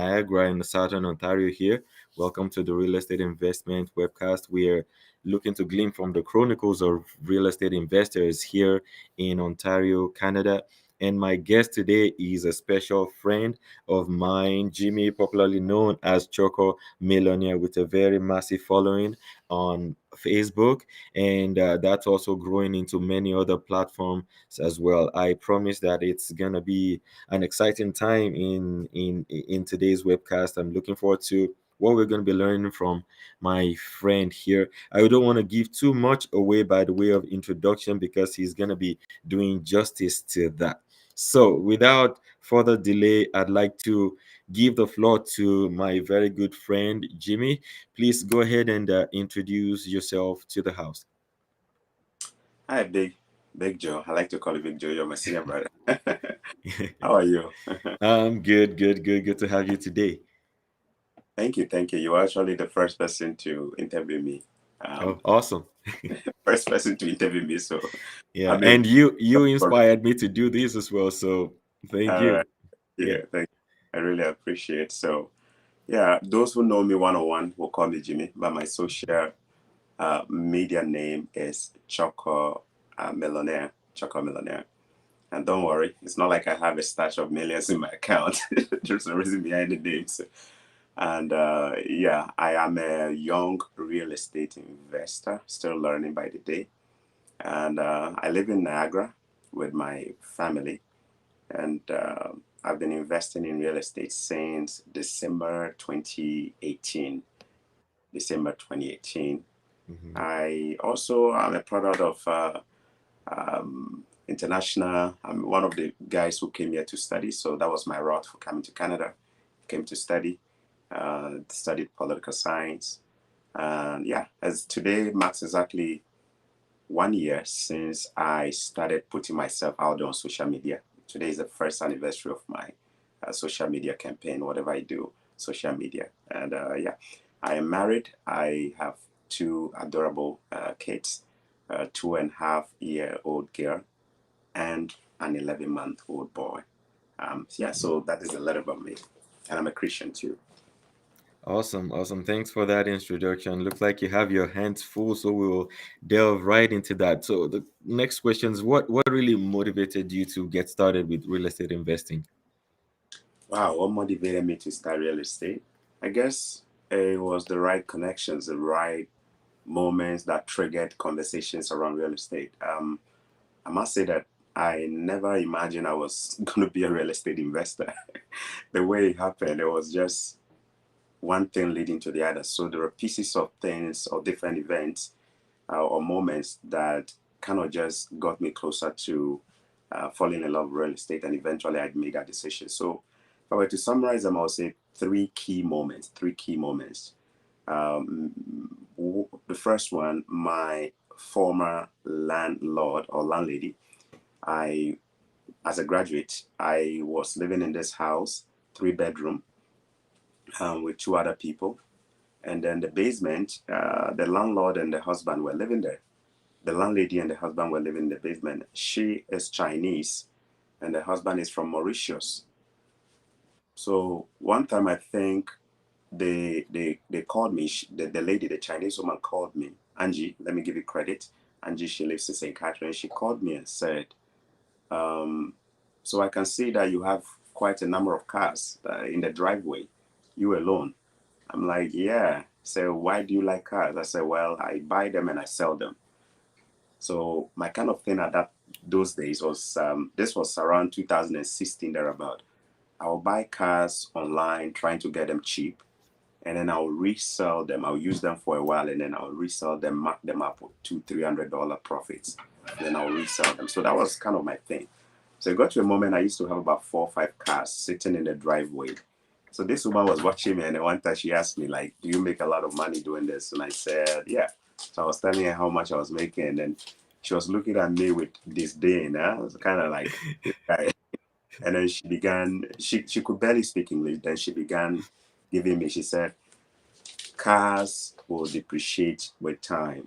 Niagara in Southern Ontario here. Welcome to the Real Estate Investment Webcast. We are looking to glean from the chronicles of real estate investors here in Ontario, Canada. And my guest today is a special friend of mine, Jimmy, popularly known as Chorkor Millionaire, with a very massive following on Facebook. And that's also growing into many other platforms as well. I promise that it's going to be an exciting time in today's webcast. I'm looking forward to what we're going to be learning from my friend here. I don't want to give too much away by the way of introduction because he's going to be doing justice to that. So, without further delay, I'd like to give the floor to my very good friend Jimmy. Please go ahead and introduce yourself to the house. Hi, Big Joe. I like to call you Big Joe. You're my senior brother. How are you? I'm good to have you today. Thank you. You were actually the first person to interview me. Oh, Um, awesome. First person to interview me. So, I Yeah, mean, and you all inspired me to do this as well. So thank right. you. Yeah. Yeah, thank you. I really appreciate. So, yeah, those who know me one on one will call me Jimmy, but my social media name is Chorkor Millionaire. Chorkor Millionaire. And don't worry, it's not like I have a stash of millions in my account. There's a reason behind the names. And yeah, I am a young real estate investor, still learning by the day. And I live in Niagara with my family. And I've been investing in real estate since December 2018. December 2018. Hmm. I also am a product of international. I'm one of the guys who came here to study. So that was my route for coming to Canada. Came to study, studied political science. And yeah, as today marks exactly 1 year since I started putting myself out there on social media. Today is the first anniversary of my social media campaign, whatever I do, social media. And yeah, I am married. I have two adorable kids, a 2.5-year-old girl and an 11-month-old boy. Yeah, so that is a little about me. And I'm a Christian too. Awesome. Thanks for that introduction. Looks like you have your hands full, so we'll delve right into that. So the next question is what really motivated you to get started with real estate investing? Wow, what motivated me to start real estate? I guess it was the right connections, the right moments that triggered conversations around real estate. I must say that I never imagined I was going to be a real estate investor. The way it happened, it was just one thing leading to the other. So there were pieces of things or different events or moments that kind of just got me closer to falling in love with real estate, and eventually I'd made that decision. So if I were to summarize them, I would say three key moments. Three key moments. Um, the first one, my former landlord or landlady, I, as a graduate, I was living in this house, 3 bedroom, with two other people. And then the basement, the landlord and the husband were living there. The landlady and the husband were living in the basement. She is Chinese and the husband is from Mauritius. So one time I think they called me, the lady, the Chinese woman called me, Angie, let me give you credit. Angie, she lives in St. Catherine. She called me and said, um, so I can see that you have quite a number of cars in the driveway, you alone. I'm like, yeah. So why do you like cars? I said, well, I buy them and I sell them. So my kind of thing at those days was this was around 2016 thereabout. I'll buy cars online, trying to get them cheap, and then I'll resell them. I'll use them for a while, and then I'll resell them, mark them up with $200-300 profits. And then I'll resell them. So that was kind of my thing. So it got to a moment I used to have about 4 or 5 cars sitting in the driveway. So this woman was watching me, and then one time she asked me, like, "Do you make a lot of money doing this?" And I said, "Yeah." So I was telling her how much I was making, and then she was looking at me with disdain. Huh? It was kind of like, this guy. And then she began. She could barely speak English. Then she began giving me. She said, "Cars will depreciate with time.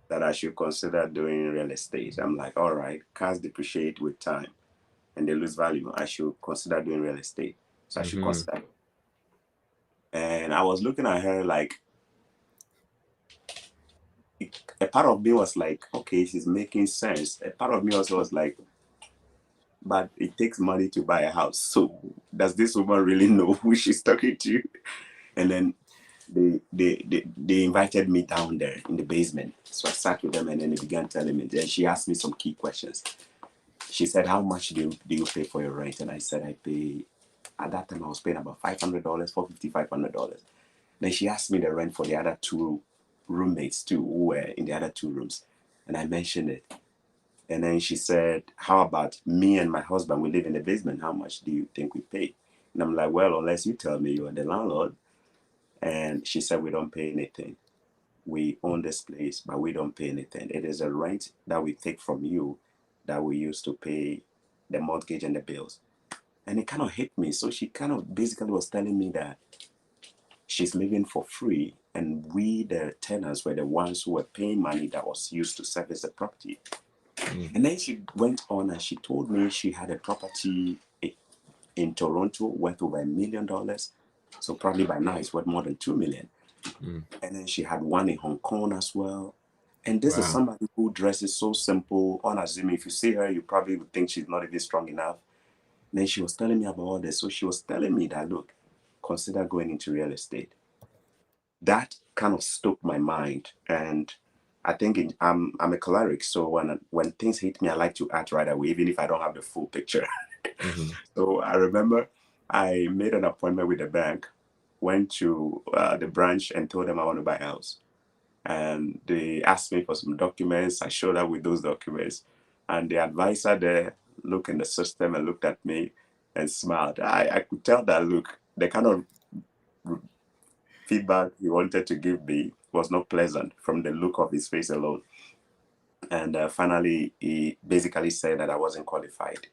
That I should consider doing real estate." I'm like, "All right, cars depreciate with time, and they lose value. I should consider doing real estate. So I should Hmm. consider." And I was looking at her like, a part of me was like, okay, she's making sense. A part of me also was like, but it takes money to buy a house. So does this woman really know who she's talking to? And then they invited me down there in the basement. So I sat with them and then they began telling me. Then she asked me some key questions. She said, how much do you pay for your rent? And I said, I pay, at that time I was paying about $500, $450, $500. Then she asked me the rent for the other two roommates too, who were in the other two rooms. And I mentioned it. And then she said, how about me and my husband? We live in the basement. How much do you think we pay? And I'm like, well, unless you tell me you are the landlord. And she said, we don't pay anything. We own this place, but we don't pay anything. It is a rent that we take from you that we use to pay the mortgage and the bills. And it kind of hit me. So she kind of basically was telling me that she's living for free, and we, the tenants, were the ones who were paying money that was used to service the property. And then she went on and she told me she had a property in Toronto worth over $1 million. So probably by now it's worth more than 2 million. And then she had one in Hong Kong as well. And this is Wow. somebody who dresses so simple, unassuming. If you see her, you probably would think she's not even strong enough. And then she was telling me about all this. So she was telling me that, look, consider going into real estate. That kind of stoked my mind. And I think I'm a choleric. So when things hit me, I like to act right away, even if I don't have the full picture. Mm-hmm. So I remember I made an appointment with the bank, went to the branch and told them I want to buy a house. And they asked me for some documents. I showed up with those documents. And the advisor there looked in the system and looked at me and smiled. I could tell that, look, the kind of feedback he wanted to give me was not pleasant from the look of his face alone. And finally, he basically said that I wasn't qualified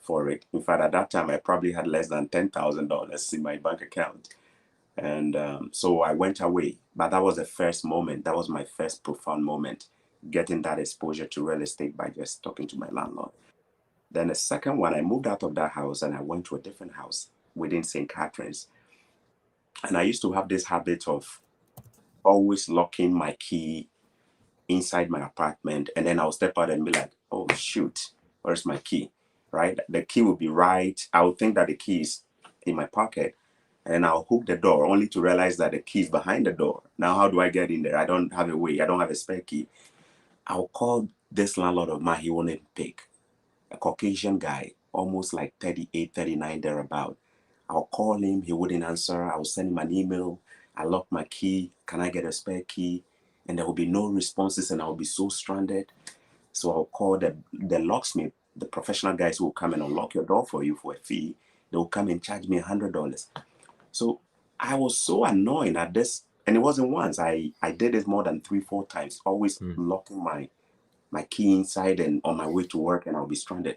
for it. In fact, at that time, I probably had less than $10,000 in my bank account. And so I went away. But that was the first moment. That was my first profound moment, getting that exposure to real estate by just talking to my landlord. Then the second one, I moved out of that house and I went to a different house within St. Catharines. And I used to have this habit of always locking my key inside my apartment. And then I'll step out and be like, oh, shoot, where's my key? Right? The key will be right. I would think that the key is in my pocket. And I'll hook the door only to realize that the key is behind the door. Now, how do I get in there? I don't have a way. I don't have a spare key. I'll call this landlord of mine. He won't pick. A Caucasian guy, almost like 38, 39, thereabout. I'll call him. He wouldn't answer. I'll send him an email. I lock my key. Can I get a spare key? And there will be no responses and I'll be so stranded. So I'll call the locksmith, the professional guys who will come and unlock your door for you for a fee. They will come and charge me $100. So I was so annoyed at this, and it wasn't once. I did it more than 3, 4 times, always locking my key inside and on my way to work, and I'll be stranded.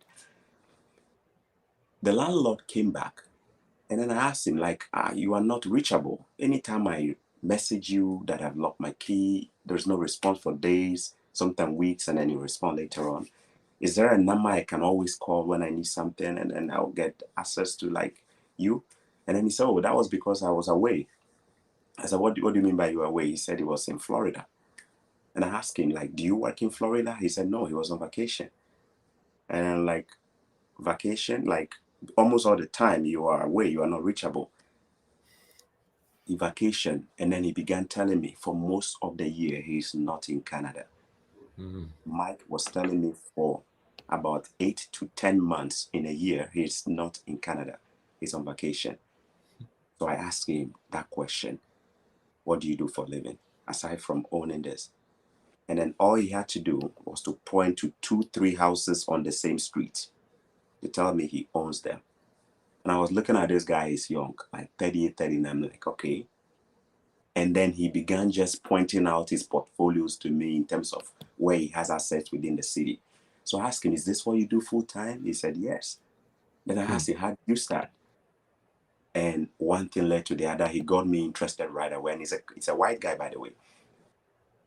The landlord came back, and then I asked him, like, you are not reachable. Anytime I message you that I've locked my key, there's no response for days, sometimes weeks, and then you respond later on. Is there a number I can always call when I need something and then I'll get access to like you? And then he said, oh, that was because I was away. I said, what do you mean by you were away? He said he was in Florida. And I asked him, like, do you work in Florida? He said, no, he was on vacation. And I'm like, vacation? Like, almost all the time you are away, you are not reachable. He vacation. And then he began telling me for most of the year, he's not in Canada. Mm-hmm. Mike was telling me for about 8 to 10 months in a year, he's not in Canada. He's on vacation. So I asked him that question. What do you do for a living aside from owning this? And then all he had to do was to point to 2, 3 houses on the same street to tell me he owns them. And I was looking at this guy, he's young, like 38, 39. I'm like, okay. And then he began just pointing out his portfolios to me in terms of where he has assets within the city. So I asked him, is this what you do full time? He said, yes. Then I asked him, how did you start? And one thing led to the other. He got me interested right away. And he's a white guy, by the way.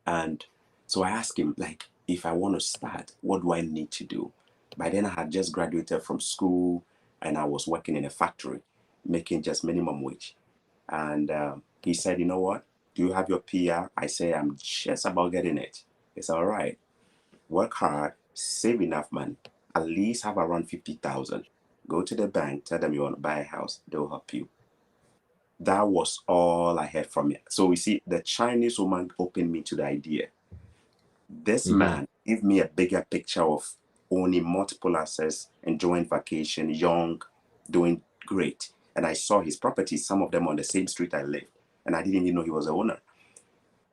And so I asked him, like, if I want to start, what do I need to do? By then, I had just graduated from school and I was working in a factory, making just minimum wage. And He said, you know what? Do you have your PR? I say, I'm just about getting it. It's all right. Work hard, save enough money, at least have around 50,000. Go to the bank, tell them you want to buy a house, they'll help you. That was all I heard from it. So we see the Chinese woman opened me to the idea. This Mm-hmm. man gave me a bigger picture of owning multiple assets, enjoying vacation, young, doing great. And I saw his properties, some of them on the same street I lived. And I didn't even know he was the owner.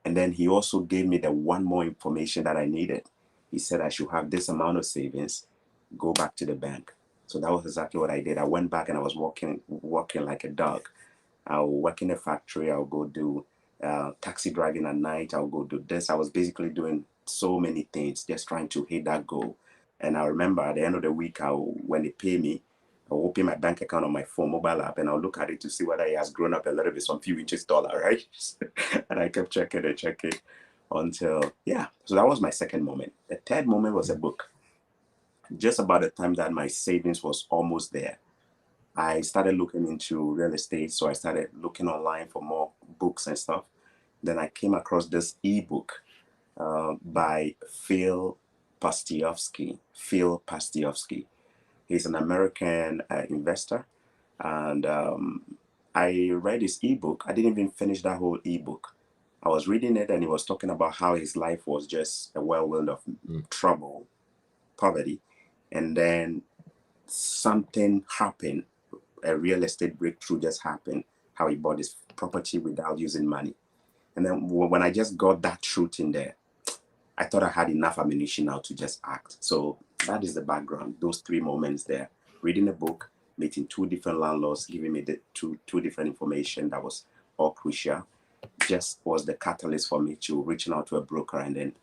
And then he also gave me the one more information that I needed. He said I should have this amount of savings, go back to the bank. So that was exactly what I did. I went back and I was walking like a dog. I'll work in a factory. I'll go do taxi driving at night. I'll go do this. I was basically doing so many things, just trying to hit that goal. And I remember at the end of the week, when they pay me, I'll open my bank account on my phone mobile app and I'll look at it to see whether it has grown up a little bit, some few inches taller, right? And I kept checking and checking until, yeah. So that was my second moment. The third moment was a book. Just about the time that my savings was almost there, I started looking into real estate. So I started looking online for more books and stuff. Then I came across this ebook by Phil Pastiovsky. He's an American investor. And I read his ebook. I didn't even finish that whole ebook. I was reading it and he was talking about how his life was just a whirlwind of trouble, poverty. And then something happened, a real estate breakthrough just happened, how he bought his property without using money. And then when I just got that truth in there, I thought I had enough ammunition now to just act. So that is the background, those three moments there. Reading a book, meeting two different landlords, giving me the two different information that was all crucial, just was the catalyst for me to reaching out to a broker. And then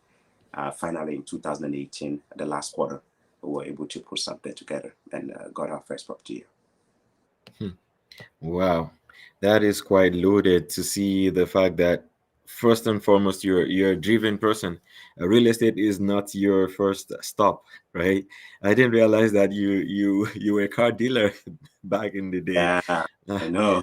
finally in 2018, the last quarter, we were able to put something together and got our first property. Wow, that is quite loaded to see the fact that first and foremost you're a driven person. Real estate is not your first stop, right? I didn't realize that you were a car dealer back in the day. Yeah, I know.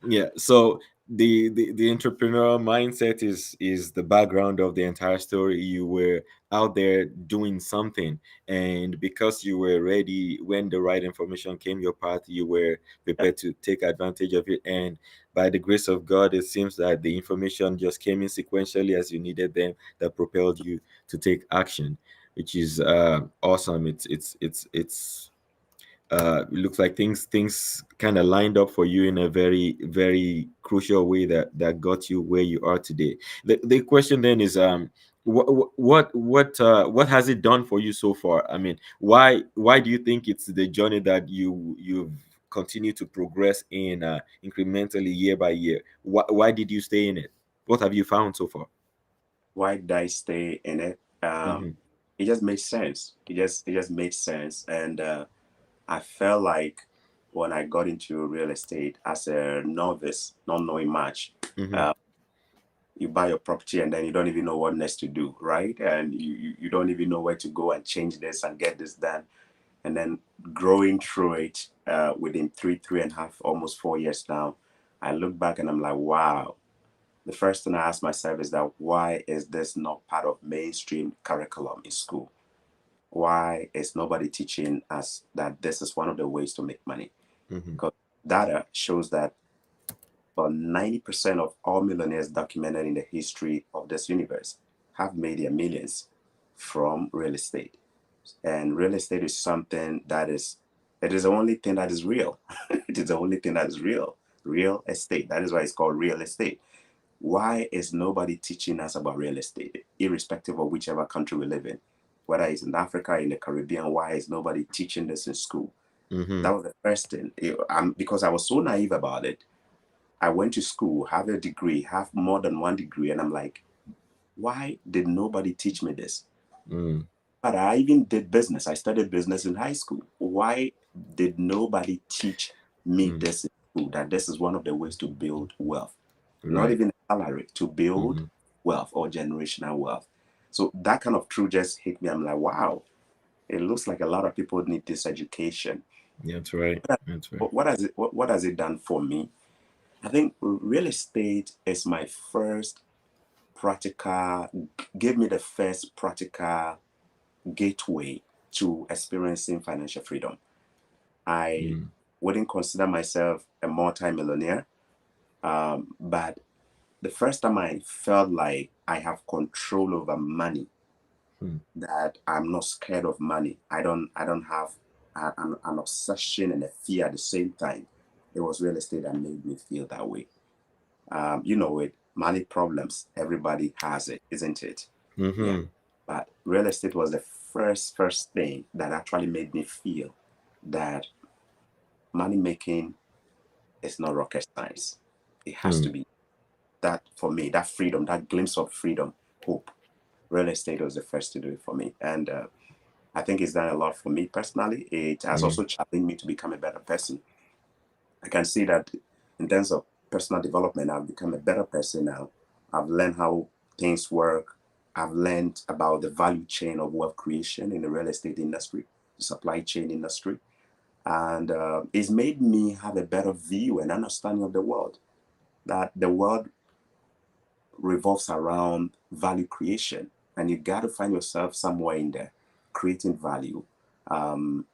Yeah, so the entrepreneurial mindset is the background of the entire story. You were out there doing something, and because you were ready when the right information came your path, you were prepared to take advantage of it. And by the grace of God, it seems that the information just came in sequentially as you needed them, that propelled you to take action, which is awesome. It looks like things kind of lined up for you in a very crucial way that got you where you are today. The question then is, what has it done for you so far? I mean, why do you think it's the journey that you've continued to progress in, incrementally year by year? Why did you stay in it? What have you found so far? Why did I stay in it? Mm-hmm, It just made sense. It just made sense, and I felt like when I got into real estate as a novice, not knowing much, mm-hmm, uh, you buy your property and then you don't even know what next to do, right? And you don't even know where to go and change this and get this done. And then growing through it within 3.5, almost 4 years now, I look back and I'm like, wow. The first thing I ask myself is that why is this not part of mainstream curriculum in school? Why is nobody teaching us that this is one of the ways to make money? mm-hmm, Because data shows that about 90% of all millionaires documented in the history of this universe have made their millions from real estate. And real estate is something that it is the only thing that is real. It is the only thing that is real. Real estate. That is why it's called real estate. Why is nobody teaching us about real estate, irrespective of whichever country we live in? Whether it's in Africa, in the Caribbean, why is nobody teaching this in school? mm-hmm, That was the first thing. Because I was so naive about it, I went to school, have a degree, have more than one degree, and I'm like, why did nobody teach me this? mm, But I even did business. I studied business in high school. Why did nobody teach me mm, this in school? That this is one of the ways to build wealth, not right. even a salary, to build Mm-hmm, wealth or generational wealth. So that kind of truth just hit me. I'm like, wow, it looks like a lot of people need this education. that's right. That's right. What has it done for me? I think real estate is my first practical, gave me the first practical gateway to experiencing financial freedom. I Mm, wouldn't consider myself a multi-millionaire, but the first time I felt like I have control over money, mm, that I'm not scared of money. I don't have an obsession and a fear at the same time. It was real estate that made me feel that way. With money problems, everybody has it, isn't it? Yeah. mm-hmm, But real estate was the first thing that actually made me feel that money making is not rocket science. It has to mm, be that for me, that freedom, that glimpse of freedom, hope. Real estate was the first to do it for me. And I think it's done a lot for me personally. It has mm, also challenged me to become a better person. I can see that in terms of personal development, I've become a better person now. I've learned how things work. I've learned about the value chain of wealth creation in the real estate industry, the supply chain industry. And it's made me have a better view and understanding of the world, that the world revolves around value creation. And you got to find yourself somewhere in there, creating value, um,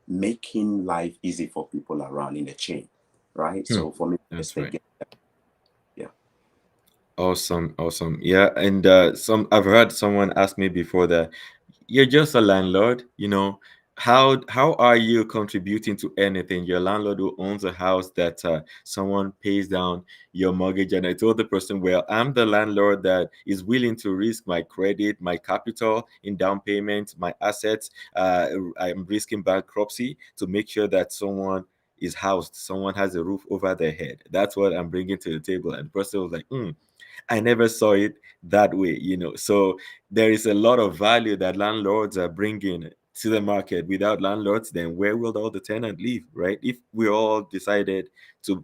making life easy for people around in the chain, right? hmm. So for me, That's mistake, right. yeah, Awesome, awesome. Yeah, and some I've heard someone ask me before that you're just a landlord, how are you contributing to anything? Your landlord who owns a house that someone pays down your mortgage, and I told the person, well, I'm the landlord that is willing to risk my credit, my capital in down payment, my assets. I'm risking bankruptcy to make sure that someone is housed, someone has a roof over their head. That's what I'm bringing to the table. And the person was like, I never saw it that way. So there is a lot of value that landlords are bringing to the market. Without landlords, then where will all the tenant live, right? If we all decided to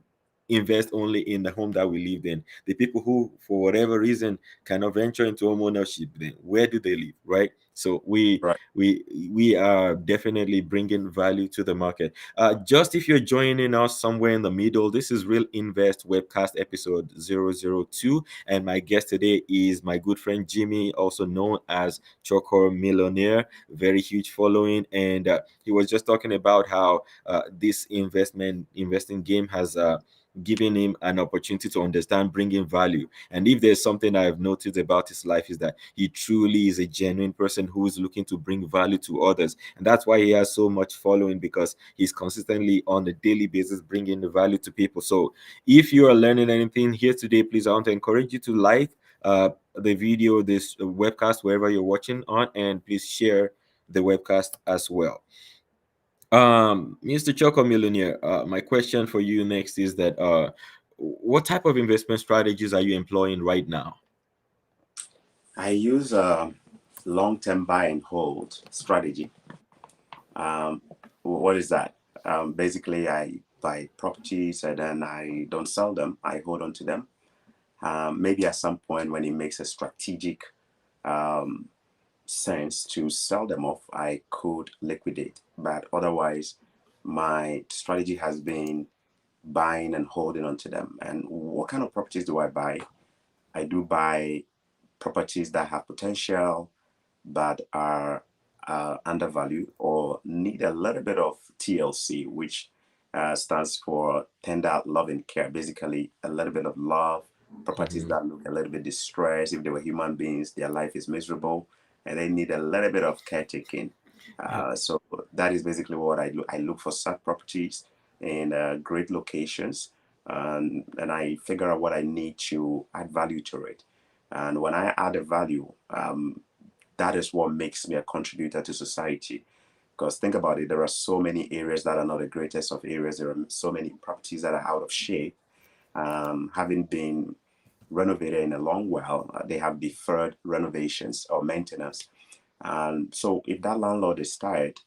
invest only in the home that we lived in, the people who, for whatever reason, cannot venture into home ownership, then where do they live, right? So we right. we we are definitely bringing value to the market. Just if you're joining us somewhere in the middle, this is Real Invest Webcast episode 002, and my guest today is my good friend Jimmy, also known as Chorkor Millionaire, very huge following, and he was just talking about how this investing game has given him an opportunity to understand bringing value. And if there's something I've noticed about his life, is that he truly is a genuine person who is looking to bring value to others, and that's why he has so much following, because he's consistently on a daily basis bringing the value to people. So if you are learning anything here today, please, I want to encourage you to like the video, this webcast, wherever you're watching on, and please share the webcast as well. Mr. Choco Millionaire, my question for you next is that what type of investment strategies are you employing right now? I use a long-term buy and hold strategy. Um, what is that? Basically, I buy properties and then I don't sell them. I hold on to them. Maybe at some point when it makes a strategic um, sense to sell them off, I could liquidate. But otherwise, my strategy has been buying and holding on to them. And what kind of properties do I buy? I do buy properties that have potential but are undervalued or need a little bit of TLC, which stands for tender love and care. Basically, a little bit of love, properties Mhm. that look a little bit distressed. If they were human beings, their life is miserable and they need a little bit of caretaking. Yep. So that is basically what I do. I look for such properties in great locations, and I figure out what I need to add value to it. And when I add a value, that is what makes me a contributor to society. Because think about it, there are so many areas that are not the greatest of areas. There are so many properties that are out of shape, having been renovated in a long while. They have deferred renovations or maintenance. And so if that landlord is tired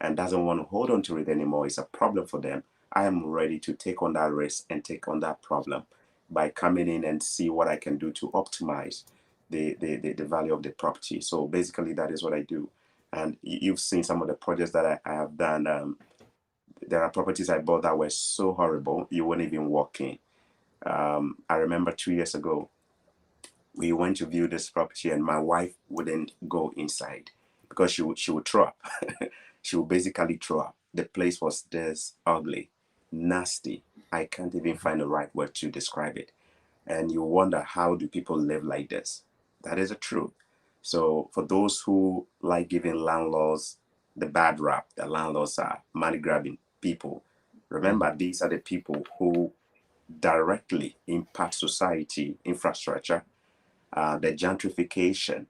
and doesn't want to hold on to it anymore, it's a problem for them. I am ready to take on that risk and take on that problem by coming in and see what I can do to optimize the value of the property. So basically, that is what I do. And you've seen some of the projects that I have done. There are properties I bought that were so horrible, you wouldn't even walk in. I remember 2 years ago, we went to view this property, and my wife wouldn't go inside because she would throw up. She would basically throw up. The place was this ugly, nasty. I can't even find the right word to describe it. And you wonder, how do people live like this? That is the truth. So for those who like giving landlords the bad rap, the landlords are money grabbing people. Mhm. Remember, these are the people who directly impact society infrastructure, the gentrification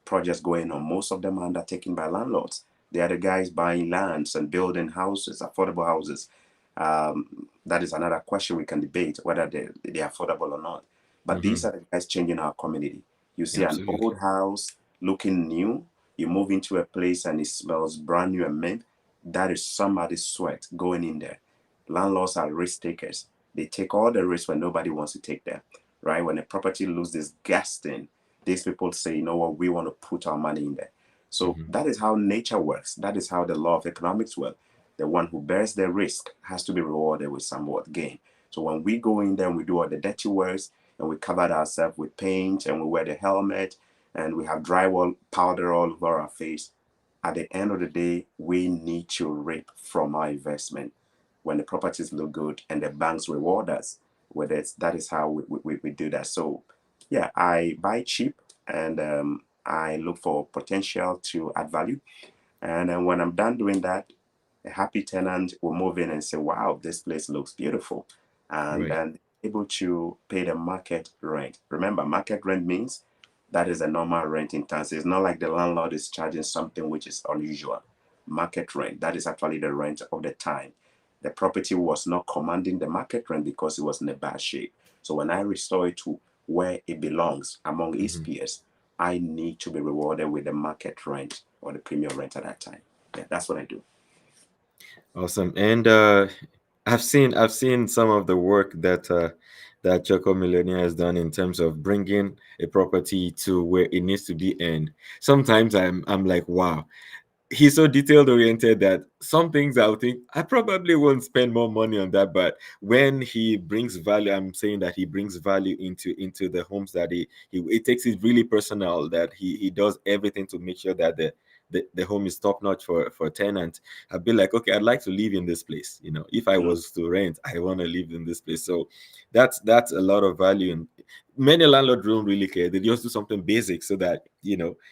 projects going on. Most of them are undertaken by landlords. They are the guys buying lands and building houses, affordable houses. That is another question we can debate whether they're affordable or not. But these Mhm. are the guys changing our community. You see an Absolutely. old house looking new, you move into a place and it smells brand new and mint. That is somebody's sweat going in there. Landlords are risk takers. They take all the risks when nobody wants to take them, right? When a property loses gas thing, these people say, you know what, we want to put our money in there. So Mhm. that is how nature works. That is how the law of economics works. The one who bears the risk has to be rewarded with somewhat gain. So when we go in there and we do all the dirty works and we cover ourselves with paint and we wear the helmet and we have drywall powder all over our face, at the end of the day, we need to reap from our investment when the properties look good and the banks reward us with it. That is how we do that. So, yeah, I buy cheap and I look for potential to add value. And then when I'm done doing that, a happy tenant will move in and say, wow, this place looks beautiful. And Right. then able to pay the market rent. Remember, market rent means that is a normal rent in town. So it's not like the landlord is charging something which is unusual. Market rent, that is actually the rent of the time. The property was not commanding the market rent because it was in a bad shape. So when I restore it to where it belongs among its Mhm. peers, I need to be rewarded with the market rent or the premium rent at that time. Yeah, that's what I do. Awesome. And I've seen some of the work that Chorkor Millionaire has done in terms of bringing a property to where it needs to be. And sometimes I'm like, wow, he's so detailed oriented that some things I'll think I probably won't spend more money on that. But when he brings value, I'm saying that he brings value into the homes that he it takes it really personal, that he does everything to make sure that the home is top notch for tenants. I'd be like, okay, I'd like to live in this place. If I Mm. was to rent, I want to live in this place. So that's a lot of value. And many landlords don't really care. They just do something basic so that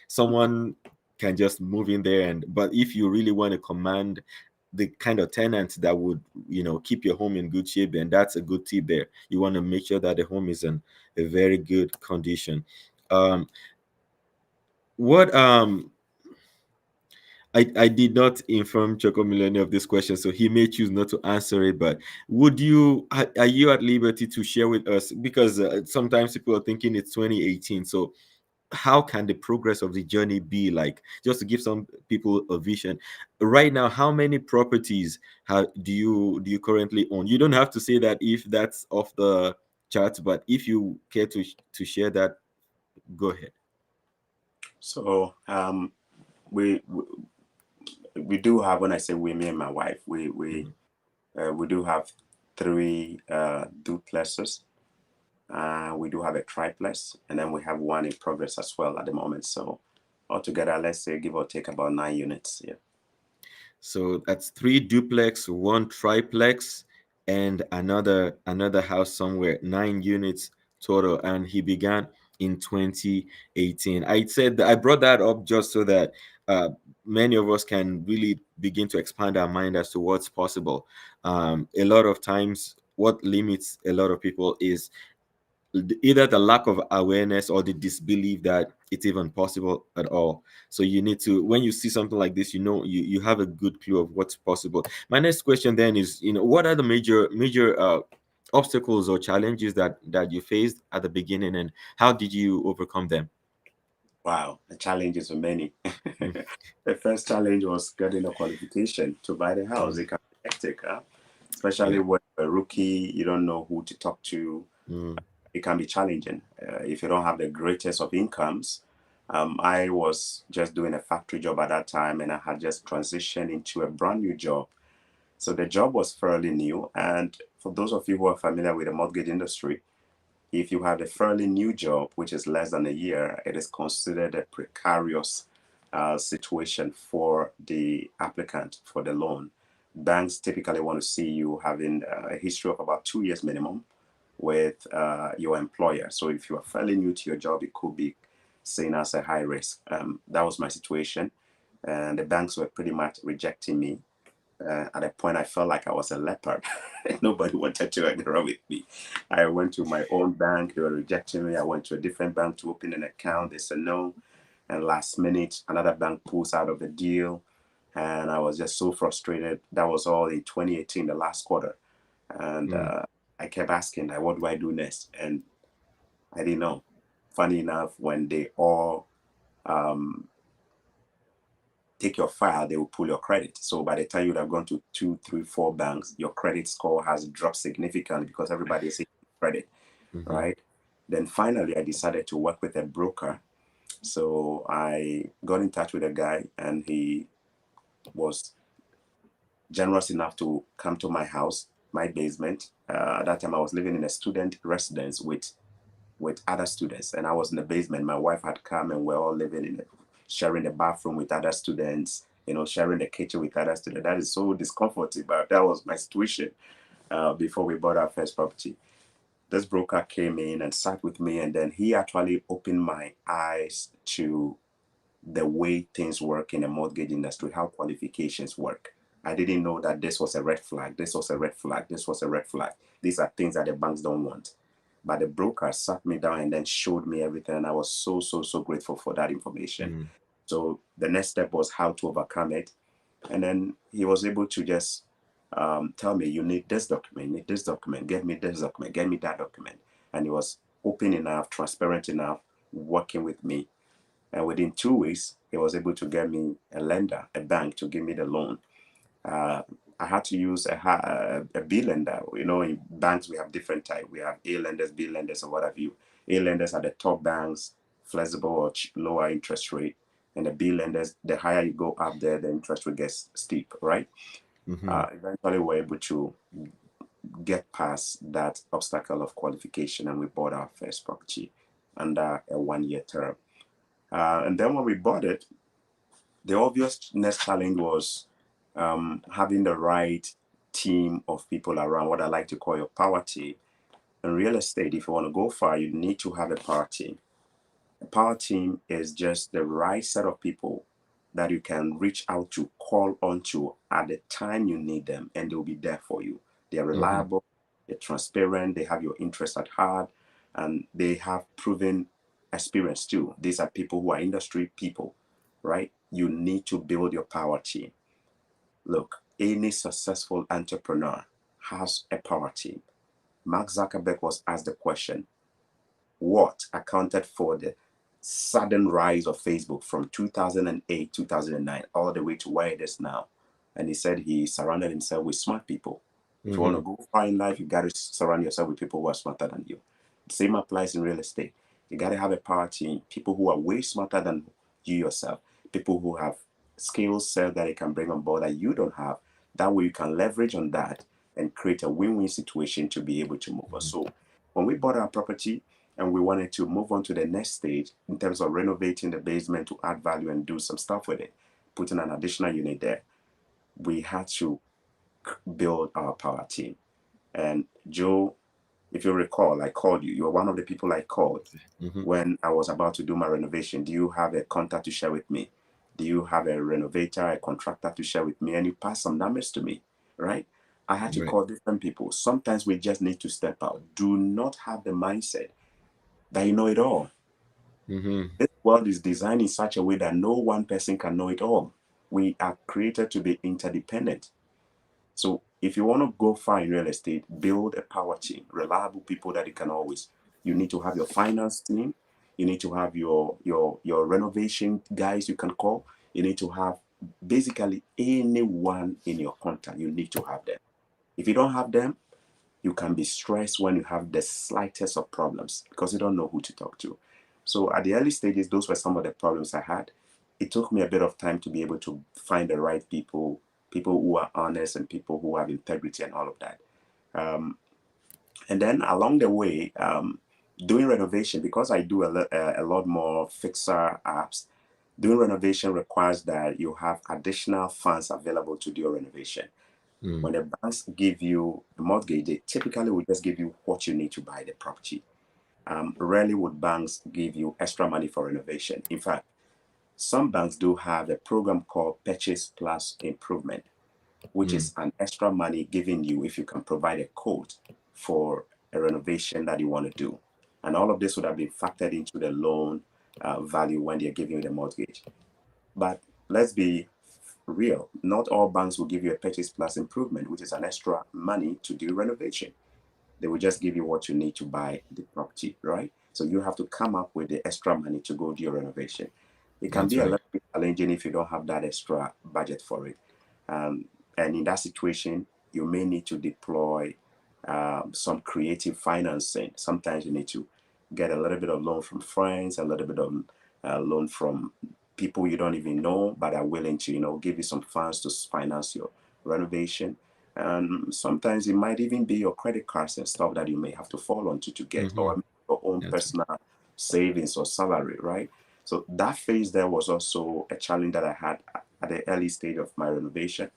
someone can just move in there. And but if you really want to command the kind of tenants that would keep your home in good shape, then that's a good tip there. You want to make sure that the home is in a very good condition. Um what I did not inform Choco Millionaire of this question, so he may choose not to answer it. But are you at liberty to share with us? Because sometimes people are thinking it's 2018. So how can the progress of the journey be like, just to give some people a vision right now? How many properties do you currently own? You don't have to say that if that's off the chart, but if you care to share that, go ahead. So we do have, when I say we, me and my wife, Mhm. we do have three duplexes. We do have a triplex, and then we have one in progress as well at the moment. So altogether, let's say give or take about 9 units. Yeah. So that's three duplex, one triplex, and another house somewhere, 9 units total. And he began in 2018. I said that I brought that up just so that uh, many of us can really begin to expand our mind as to what's possible. A lot of times, what limits a lot of people is either the lack of awareness or the disbelief that it's even possible at all. So you need to, when you see something like this, you have a good clue of what's possible. My next question then is, what are the major obstacles or challenges that you faced at the beginning, and how did you overcome them? Wow, the challenges are many. Mm, The first challenge was getting a qualification to buy the house. mm, It can be hectic, huh? Especially yeah. when you're a rookie, you don't know who to talk to. Mm, It can be challenging if you don't have the greatest of incomes. I was just doing a factory job at that time, and I had just transitioned into a brand new job. So the job was fairly new, and for those of you who are familiar with the mortgage industry, if you have a fairly new job, which is less than a year, it is considered a precarious situation for the applicant for the loan. Banks typically want to see you having a history of about 2 years minimum with your employer. So if you are fairly new to your job, it could be seen as a high risk. That was my situation. And the banks were pretty much rejecting me. At a point, I felt like I was a leopard. Nobody wanted to hang around with me. I went to my own bank. They were rejecting me. I went to a different bank to open an account. They said no. And last minute, another bank pulls out of the deal. And I was just so frustrated. That was all in 2018, the last quarter. And I kept asking, like, what do I do next? And I didn't know. Funny enough, when they all take your file, they will pull your credit. So by the time you would have gone to 2, 3, 4 banks, your credit score has dropped significantly because everybody is taking credit, Mm-hmm. right? Then finally, I decided to work with a broker. So I got in touch with a guy, and he was generous enough to come to my house, my basement. At that time, I was living in a student residence with other students, and I was in the basement. My wife had come, and we're all living in it, sharing the bathroom with other students, sharing the kitchen with other students. That is so discomforting, but that was my situation before we bought our first property. This broker came in and sat with me, and then he actually opened my eyes to the way things work in the mortgage industry, how qualifications work. I didn't know that this was a red flag. This was a red flag. This was a red flag. These are things that the banks don't want. But the broker sat me down and then showed me everything. And I was so, so, so grateful for that information. Mm-hmm. So the next step was how to overcome it. And then he was able to just tell me, you need this document, need this document, get me this document, get me that document. And he was open enough, transparent enough, working with me. And within 2 weeks, he was able to get me a lender, a bank, to give me the loan. Uh, I had to use a B lender. In banks, we have different types. We have A lenders, B lenders, or what have you. A lenders are the top banks, flexible or lower interest rate. And the B lenders, the higher you go up there, the interest rate gets steep, right? Mm-hmm. Eventually, we're able to get past that obstacle of qualification, and we bought our first property under a 1 year term. And then when we bought it, the obvious next challenge was having the right team of people around, what I like to call your power team. In real estate, if you want to go far, you need to have a power team. A power team is just the right set of people that you can reach out to, call on to at the time you need them, and they'll be there for you. They are Mm-hmm. reliable, they're transparent, they have your interest at heart, and they have proven experience too. These are people who are industry people, right? You need to build your power team. Look, any successful entrepreneur has a power team. Mark Zuckerberg was asked the question, what accounted for the sudden rise of Facebook from 2008, 2009, all the way to where it is now? And he said he surrounded himself with smart people. If you want Mm-hmm. to go far in life, you got to surround yourself with people who are smarter than you. The same applies in real estate. You got to have a power team, people who are way smarter than you yourself, people who have skills set that they can bring on board that you don't have. That way you can leverage on that and create a win-win situation to be able to move on. So when we bought our property, and we wanted to move on to the next stage in terms of renovating the basement to add value and do some stuff with it, putting an additional unit there, we had to build our power team. And Joe, if you recall, I called you. You were one of the people I called Mm-hmm. when I was about to do my renovation. Do you have a contact to share with me? Do you have a renovator, a contractor to share with me? And you passed some numbers to me, right? I had to Right. call different people. Sometimes we just need to step out. Do not have the mindset that you know it all. Mm-hmm. This world is designed in such a way that no one person can know it all. We are created to be interdependent. So if you want to go far in real estate, build a power team, reliable people that you can always. You need to have your finance team. You need to have your renovation guys you can call. You need to have basically anyone in your contact. You need to have them. If you don't have them, you can be stressed when you have the slightest of problems because you don't know who to talk to. So at the early stages, those were some of the problems I had. It took me a bit of time to be able to find the right people, people who are honest and people who have integrity and all of that. And then along the way, doing renovation, because I do a lot more fixer apps, doing renovation requires that you have additional funds available to do your renovation. When Mm. the banks give you a mortgage, they typically will just give you what you need to buy the property. Rarely would banks give you extra money for renovation. In fact, some banks do have a program called Purchase Plus Improvement, which Mm. is an extra money given you if you can provide a quote for a renovation that you want to do. And all of this would have been factored into the loan value when they're giving you the mortgage. But let's be real, not all banks will give you a purchase plus improvement, which is an extra money to do renovation. They will just give you what you need to buy the property, right? So you have to come up with the extra money to go do your renovation. It can That's be a right. little bit challenging if you don't have that extra budget for it. Um, and in that situation, you may need to deploy some creative financing. Sometimes you need to get a little bit of loan from friends, a little bit of loan from people you don't even know, but are willing to, give you some funds to finance your renovation. And sometimes it might even be your credit cards and stuff that you may have to fall onto to get, Mm-hmm. or your own That's right. personal savings or salary, right? So that phase there was also a challenge that I had at the early stage of my renovation.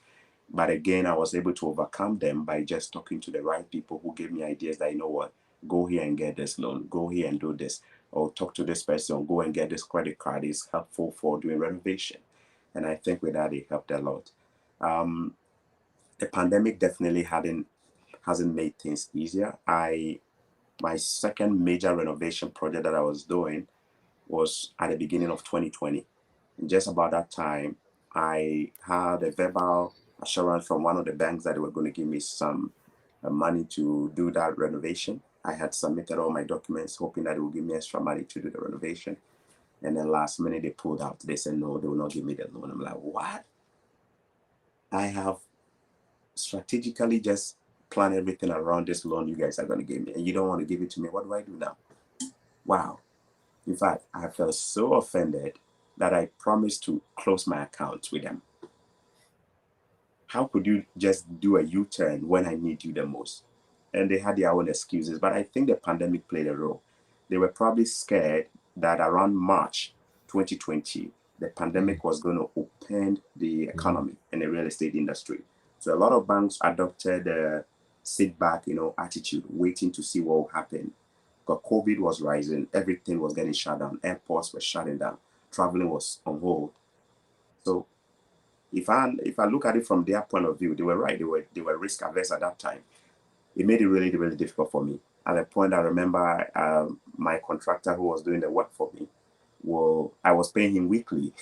But again, I was able to overcome them by just talking to the right people who gave me ideas that, what, go here and get this loan, go here and do this, or talk to this person, go and get this credit card. It's helpful for doing renovation. And I think with that, it helped a lot. Um, the pandemic definitely hasn't made things easier. My second major renovation project that I was doing was at the beginning of 2020. And just about that time, I had a verbal assurance from one of the banks that they were going to give me some money to do that renovation. I had submitted all my documents, hoping that it would give me extra money to do the renovation. And then last minute, they pulled out. They said, no, they will not give me the loan. I'm like, what? I have strategically just planned everything around this loan you guys are going to give me, and you don't want to give it to me. What do I do now? Wow. In fact, I felt so offended that I promised to close my account with them. How could you just do a U-turn when I need you the most? And they had their own excuses, but I think the pandemic played a role. They were probably scared that around March 2020, the Mm. pandemic was going to open the Mm. economy and the real estate industry. So a lot of banks adopted a sit back, attitude, waiting to see what will happen. Because COVID was rising, everything was getting shut down, airports were shutting down, traveling was on hold. So if I look at it from their point of view, they were right. They were risk averse at that time. It made it really really difficult for me. At a point, I remember my contractor who was doing the work for me. Well, I was paying him weekly.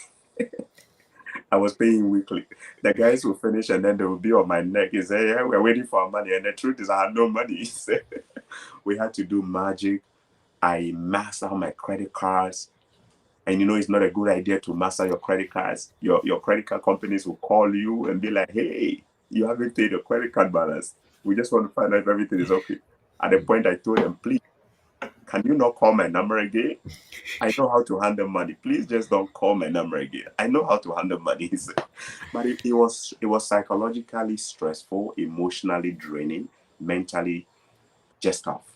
I was paying him weekly. The guys will finish and then they will be on my neck. He say, "Yeah, we're waiting for our money." And the truth is, I had no money. He said, we had to do magic. I maxed out my credit cards. And it's not a good idea to master your credit cards. Your credit card companies will call you and be like, hey, you haven't paid your credit card balance. We just want to find out if everything is okay. At the point I told them, please, can you not call my number again? I know how to handle money. Please just don't call my number again. I know how to handle money. He said. But it was psychologically stressful, emotionally draining, mentally just tough.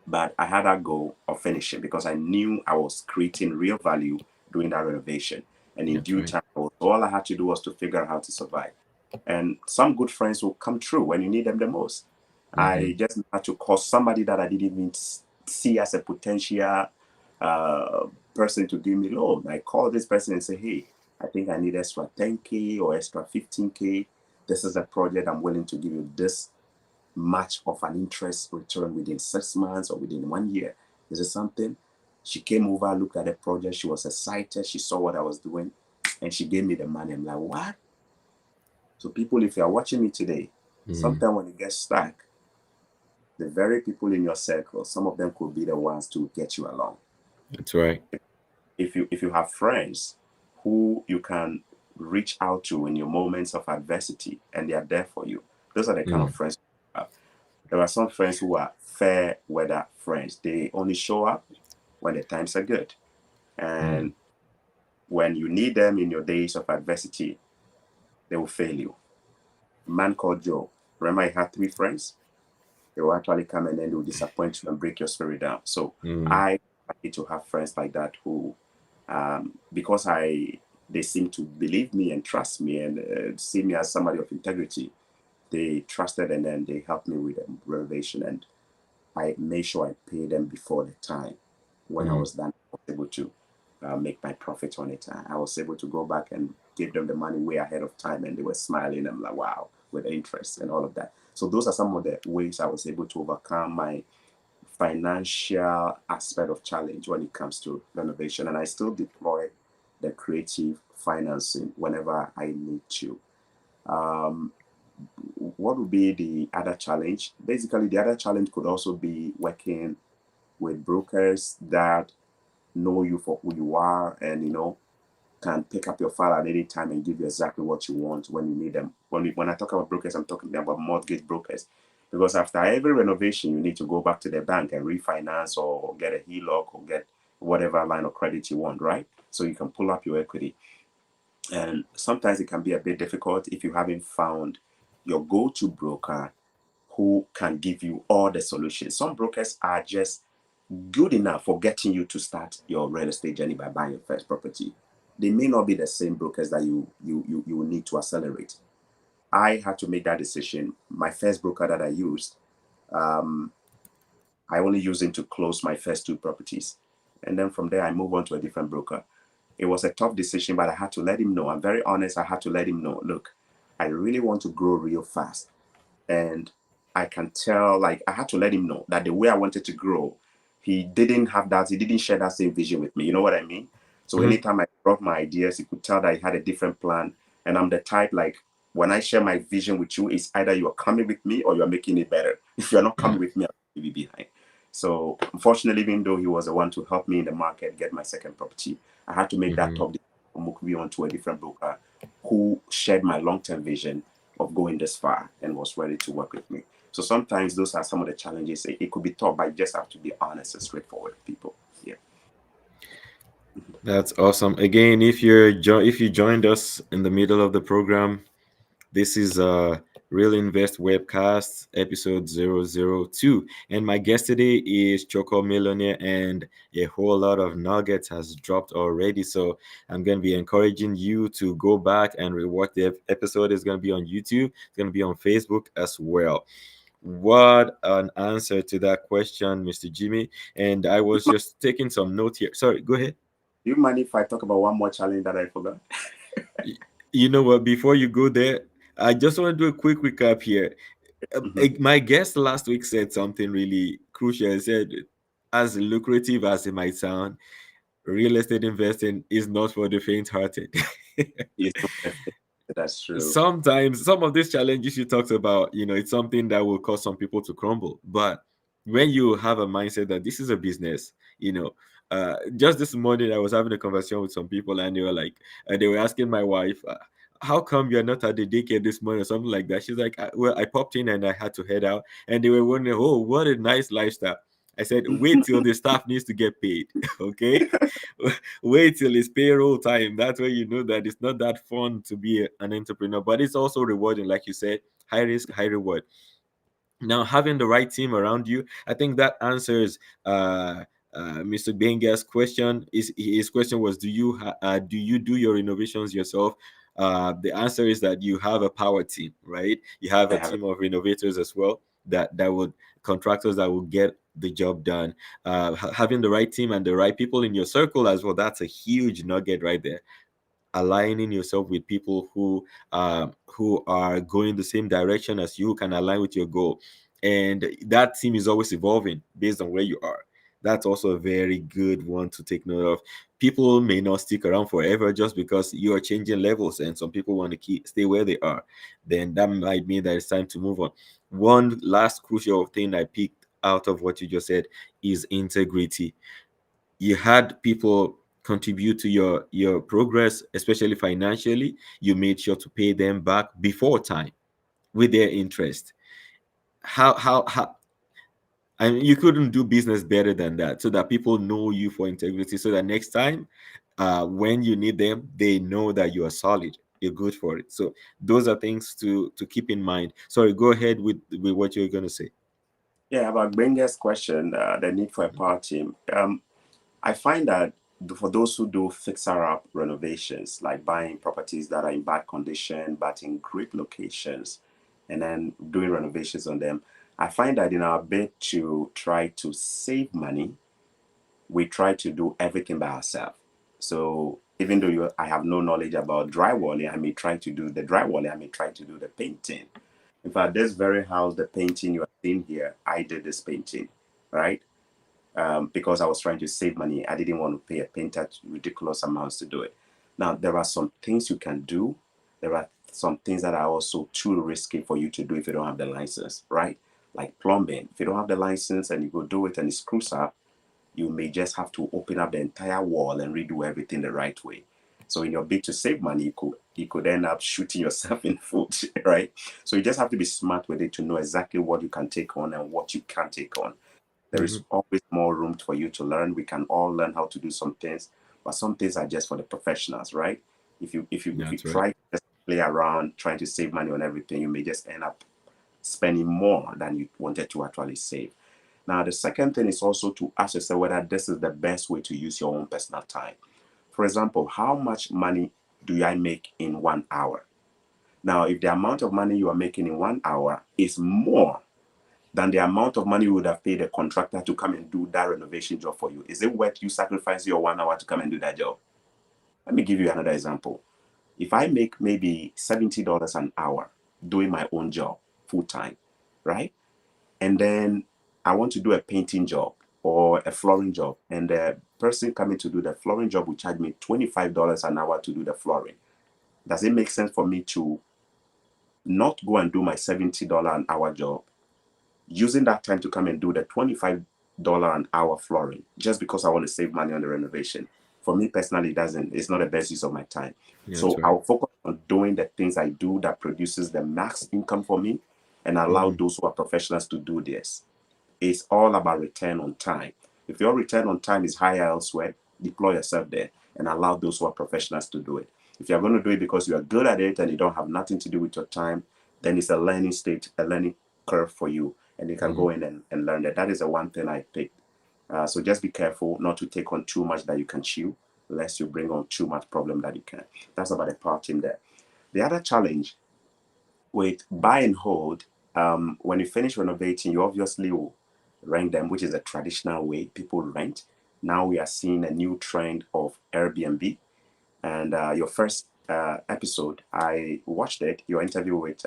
But I had that goal of finishing because I knew I was creating real value doing that renovation. And in That's due right. time, all I had to do was to figure out how to survive. And some good friends will come true when you need them the most. Mm-hmm. I just had to call somebody that I didn't even see as a potential uh, person to give me loan. I called this person and say, hey, I think I need extra 10K or extra 15K. This is a project I'm willing to give you this much of an interest return within 6 months or within 1 year. Is it something? She came over, looked at the project. She was excited. She saw what I was doing and she gave me the money. I'm like, what? So, people, if you are watching me today, Mm. sometimes when you get stuck, the very people in your circle, some of them could be the ones to get you along. That's right. If you have friends who you can reach out to in your moments of adversity and they are there for you, those are the kind of Mm. friends you have. There are some friends who are fair weather friends. They only show up when the times are good. Mm. And when you need them in your days of adversity, they will fail you. A man called Joe. Remember, he had three friends. They will actually come and then they will disappoint you and break your spirit down. So Mm, I need to have friends like that who, because they seem to believe me and trust me and see me as somebody of integrity. They trusted and then they helped me with the renovation, and I made sure I paid them before the time. When I mm, was done, I was able to make my profit on it. I was able to go back and give them the money way ahead of time, and they were smiling. I'm like, wow, with interest and all of that. So those are some of the ways I was able to overcome my financial aspect of challenge when it comes to renovation, and I still deploy the creative financing whenever I need to. Um, what would be the other challenge? Basically, the other challenge could also be working with brokers that know you for who you are, and can pick up your file at any time and give you exactly what you want when you need them. When I talk about brokers, I'm talking about mortgage brokers, because after every renovation you need to go back to the bank and refinance or get a HELOC or get whatever line of credit you want, right? So you can pull up your equity. And sometimes it can be a bit difficult if you haven't found your go-to broker who can give you all the solutions. Some brokers are just good enough for getting you to start your real estate journey by buying your first property. They may not be the same brokers that you will need to accelerate. I had to make that decision. My first broker that I used, um, I only used him to close my first two properties. And then from there, I moved on to a different broker. It was a tough decision, but I had to let him know. I'm very honest. I had to let him know, look, I really want to grow real fast. And I can tell, like, I had to let him know that the way I wanted to grow, he didn't share that same vision with me. You know what I mean? So mhm, anytime I brought my ideas, he could tell that he had a different plan. And I'm the type, like, when I share my vision with you, it's either you're coming with me or you're making it better. If you're not coming mm, with me, I'll leave you behind. So unfortunately, even though he was the one to help me in the market get my second property, I had to make that mhm. tough decision to move me on to a different broker who shared my long-term vision of going this far and was ready to work with me. So sometimes those are some of the challenges. It could be tough, but you just have to be honest and straightforward with people. Yeah. That's awesome. Again, if you joined us in the middle of the program, this is Real Invest Webcast episode 002. And my guest today is Chorkor Millionaire, and a whole lot of nuggets has dropped already. So I'm going to be encouraging you to go back and rewatch the episode. Is going to be on YouTube. It's going to be on Facebook as well. What an answer to that question, Mr. Jimmy. And I was just taking some note here. Sorry, go ahead. Do you mind if I talk about one more challenge that I forgot? Y- You know what? Before you go there, I just want to do a quick recap here. Mhm. My guest last week said something really crucial. He said, as lucrative as it might sound, real estate investing is not for the faint-hearted. Yes, that's true. Sometimes some of these challenges you talked about, it's something that will cause some people to crumble. But when you have a mindset that this is a business, just this morning I was having a conversation with some people, and they were asking my wife, how come you're not at the daycare this morning or something like that. She's like, well, I popped in and I had to head out, and they were wondering, oh, what a nice lifestyle. I said, wait till the staff needs to get paid. Okay. Wait till it's payroll time. That's where you know that it's not that fun to be an entrepreneur, but it's also rewarding. Like you said, high risk, high reward. Now, having the right team around you, I think that answers Mr. Benga's question. His question was, do you do your innovations yourself? The answer is that you have a power team, right? You have I a have it. team of innovators as well, that would contractors that will get the job done. Having the right team and the right people in your circle as well, that's a huge nugget right there. Aligning yourself with people who are going the same direction as you, can align with your goal, and that team is always evolving based on where you are. That's also a very good one to take note of. People may not stick around forever just because you are changing levels, and some people want to stay where they are. Then that might mean that it's time to move on. One last crucial thing I picked out of what you just said is integrity. You had people contribute to your progress, especially financially. You made sure to pay them back before time with their interest. How I mean, you couldn't do business better than that, so that people know you for integrity, so that next time when you need them, they know that you are solid, you're good for it. So those are things to keep in mind. Sorry, go ahead with what you're going to say. Yeah, about Benga's question, the need for a power team. I find that for those who do fixer-up renovations, like buying properties that are in bad condition but in great locations, and then doing renovations on them, I find that in our bid to try to save money, we try to do everything by ourselves. So even though I have no knowledge about drywalling, I may try to do the drywalling, I may try to do the painting. In fact, this very house, the painting you are seeing here, I did this painting, right? Because I was trying to save money. I didn't want to pay a painter ridiculous amounts to do it. Now, there are some things you can do. There are some things that are also too risky for you to do if you don't have the license, right? Like plumbing. If you don't have the license and you go do it and it screws up, you may just have to open up the entire wall and redo everything the right way. So in your bid to save money, you could end up shooting yourself in the foot, right? So you just have to be smart with it to know exactly what you can take on and what you can't take on. There Hmm. is always more room for you to learn. We can all learn how to do some things, but some things are just for the professionals, right? If you That's right. try to just play around trying to save money on everything, you may just end up spending more than you wanted to actually save. Now, the second thing is also to ask yourself whether this is the best way to use your own personal time. For example, how much money do I make in 1 hour? Now, if the amount of money you are making in 1 hour is more than the amount of money you would have paid a contractor to come and do that renovation job for you, is it worth you sacrificing your 1 hour to come and do that job? Let me give you another example. If I make maybe $70 an hour doing my own job full time, right? And then I want to do a painting job or a flooring job, and the person coming to do the flooring job will charge me $25 an hour to do the flooring. Does it make sense for me to not go and do my $70 an hour job, using that time to come and do the $25 an hour flooring just because I want to save money on the renovation? For me personally, it doesn't. It's not the best use of my time. That's So right. I'll focus on doing the things I do that produces the max income for me and allow Hmm. those who are professionals to do this. It's all about return on time. If your return on time is higher elsewhere, deploy yourself there and allow those who are professionals to do it. If you're going to do it because you are good at it and you don't have nothing to do with your time, then it's a learning state, a learning curve for you, and you can Hmm. go in and learn that. That is the one thing I picked. So just be careful not to take on too much that you can chew, lest you bring on too much problem that you can. That's about the power team there. The other challenge with buy and hold, when you finish renovating, you obviously will rent them, which is a traditional way people rent. Now we are seeing a new trend of Airbnb. And your first episode, I watched it, your interview with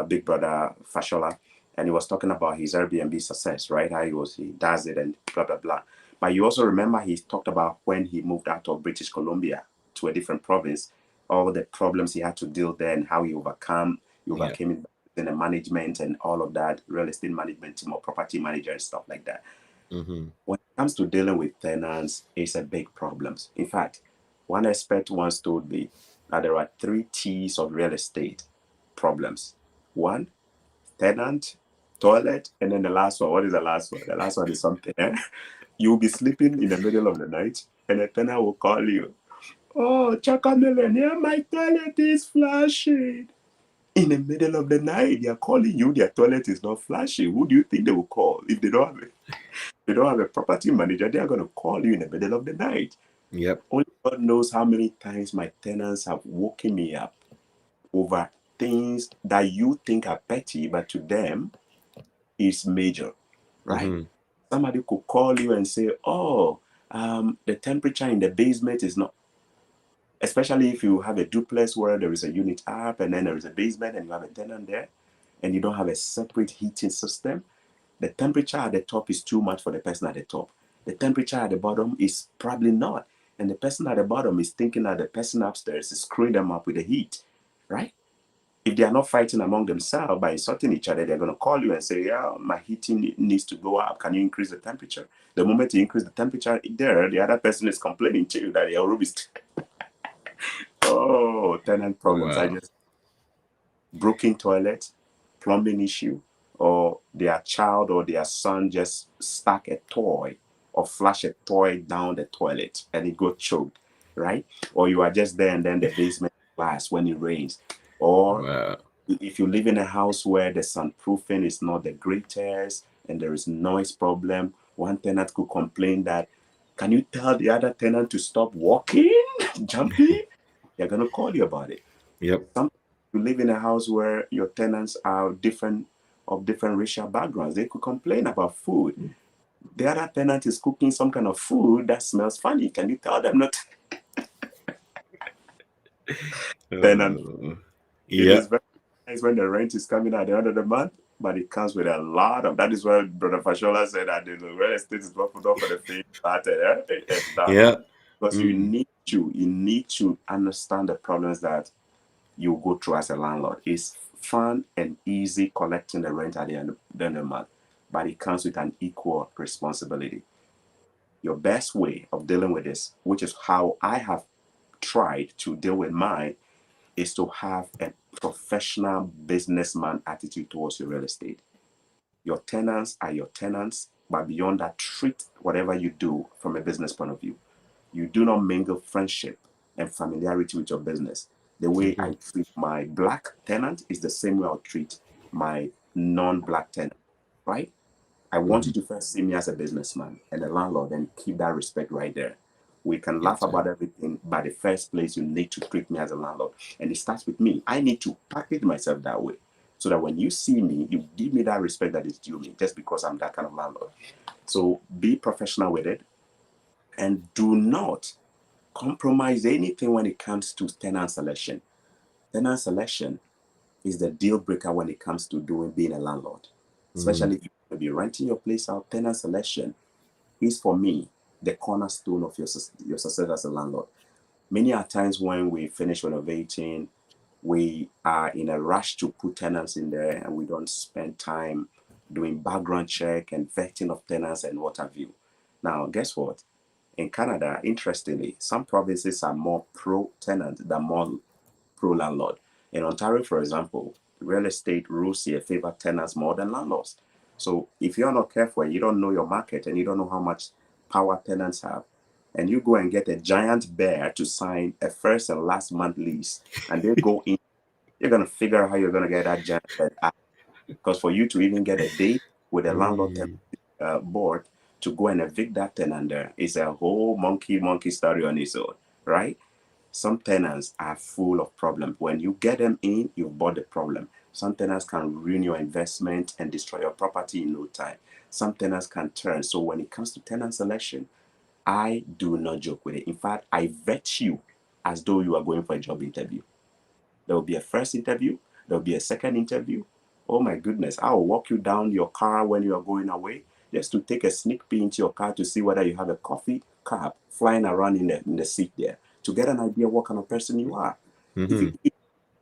Big Brother Fashola, and he was talking about his Airbnb success, right? How he does it and blah blah blah. But you also remember he talked about when he moved out of British Columbia to a different province, all the problems he had to deal there and how he Yeah. overcame it in the management and all of that, real estate management team or property manager and stuff like that. Hmm. When it comes to dealing with tenants, it's a big problem. In fact, one expert once told me that there are three T's of real estate problems. One, tenant, toilet, and then the last one. What is the last one? The last one is something. You'll be sleeping in the middle of the night, and a tenant will call you. Oh, Chorkor Millionaire, my toilet is flashing. In the middle of the night, they are calling you. Their toilet is not flashing. Who do you think they will call if they don't have a property manager? They are going to call you in the middle of the night. Yep. Only God knows how many times my tenants have woken me up over things that you think are petty, but to them is major, right? Hmm. Somebody could call you and say, "Oh, the temperature in the basement is not." Especially if you have a duplex where there is a unit up and then there is a basement and you have a tenant there, and you don't have a separate heating system. The temperature at the top is too much for the person at the top. The temperature at the bottom is probably not. And the person at the bottom is thinking that the person upstairs is screwing them up with the heat, right? If they are not fighting among themselves by insulting each other, they're going to call you and say, "Yeah, my heating needs to go up. Can you increase the temperature?" The moment you increase the temperature there, the other person is complaining to you that your room is, oh, tenant problems. I Wow. just broken toilet, plumbing issue, or their child or their son just stuck a toy or flash a toy down the toilet and it got choked, right? Or you are just there and then the basement glass when it rains. Or Wow. if you live in a house where the soundproofing is not the greatest and there is noise problem. One tenant could complain that, can you tell the other tenant to stop walking, jumping? They're going to call you about it. Yep. Some you live in a house where your tenants are different racial backgrounds. They could complain about food. The other tenant is cooking some kind of food that smells funny. Can you tell them not to? Tenant? It Yeah. is very nice when the rent is coming at the end of the month, but it comes with a lot of. That is why Brother Fashola said that the real estate is not for the faint hearted and stuff. Yeah. Because Mm. you need to understand the problems that you go through as a landlord. It's fun and easy collecting the rent at the end of the month, but it comes with an equal responsibility. Your best way of dealing with this, which is how I have tried to deal with mine, is to have a professional businessman attitude towards your real estate. Your tenants are your tenants, but beyond that, treat whatever you do from a business point of view. You do not mingle friendship and familiarity with your business. The way Hmm. I treat my black tenant is the same way I'll treat my non-black tenant, right? I want Hmm. you to first see me as a businessman and a landlord and keep that respect right there. We can laugh Yes, sir. about everything, but the first place you need to treat me as a landlord. And it starts with me. I need to package myself that way so that when you see me, you give me that respect that is due me just because I'm that kind of landlord. So be professional with it and do not compromise anything when it comes to tenant selection. Tenant selection is the deal breaker when it comes to doing being a landlord. Mm. Especially if you're going to be renting your place out, tenant selection is for me the cornerstone of your success as a landlord. Many are times when we finish renovating, we are in a rush to put tenants in there and we don't spend time doing background check and vetting of tenants and what have you. Now, guess what? In Canada, interestingly, some provinces are more pro tenant than more pro landlord. In Ontario, for example, real estate rules here favor tenants more than landlords. So if you're not careful and you don't know your market and you don't know how much power tenants have, and you go and get a giant bear to sign a first and last month lease, and they go in, you're gonna figure out how you're gonna get that giant bear out. Because for you to even get a date with a landlord Mm. board to go and evict that tenant there is a whole monkey story on its own, right? Some tenants are full of problems. When you get them in, you've bought the problem. Some tenants can ruin your investment and destroy your property in no time. Some tenants can turn. So when it comes to tenant selection, I do not joke with it. In fact, I vet you as though you are going for a job interview. There will be a first interview, there will be a second interview. Oh my goodness, I will walk you down your car when you are going away just to take a sneak peek into your car to see whether you have a coffee cup flying around in the seat there to get an idea what kind of person you are. If Hmm. you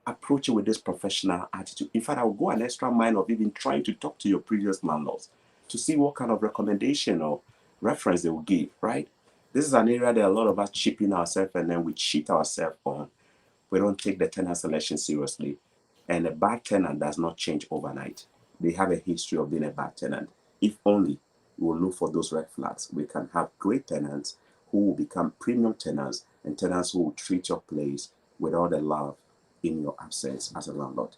approach it with this professional attitude, in fact, I will go an extra mile of even trying to talk to your previous landlords to see what kind of recommendation or reference they will give, right? This is an area that a lot of us chip in ourselves and then we cheat ourselves on. We don't take the tenant selection seriously. And a bad tenant does not change overnight. They have a history of being a bad tenant. If only we will look for those red flags, we can have great tenants who will become premium tenants and tenants who will treat your place with all the love in your absence as a landlord.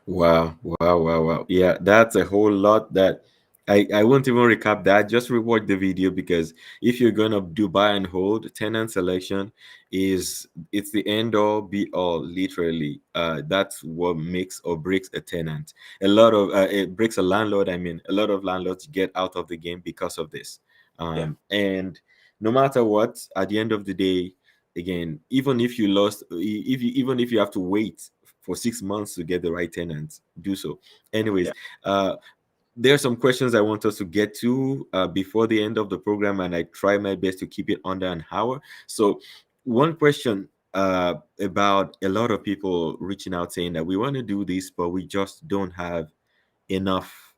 Wow, wow, wow, wow. Yeah, that's a whole lot that I won't even recap that. Just rewatch the video because if you're gonna do buy and hold, tenant selection is it's the end all be all, literally. That's what makes or breaks a tenant. A lot of it breaks a landlord. I mean, a lot of landlords get out of the game because of this. Yeah. And no matter what, at the end of the day, again, even if you lost, if you even if you have to wait for 6 months to get the right tenant, do so. Anyways, Yeah. uh, there are some questions I want us to get to before the end of the program, and I try my best to keep it under an hour. So, one question about a lot of people reaching out saying that we want to do this, but we just don't have enough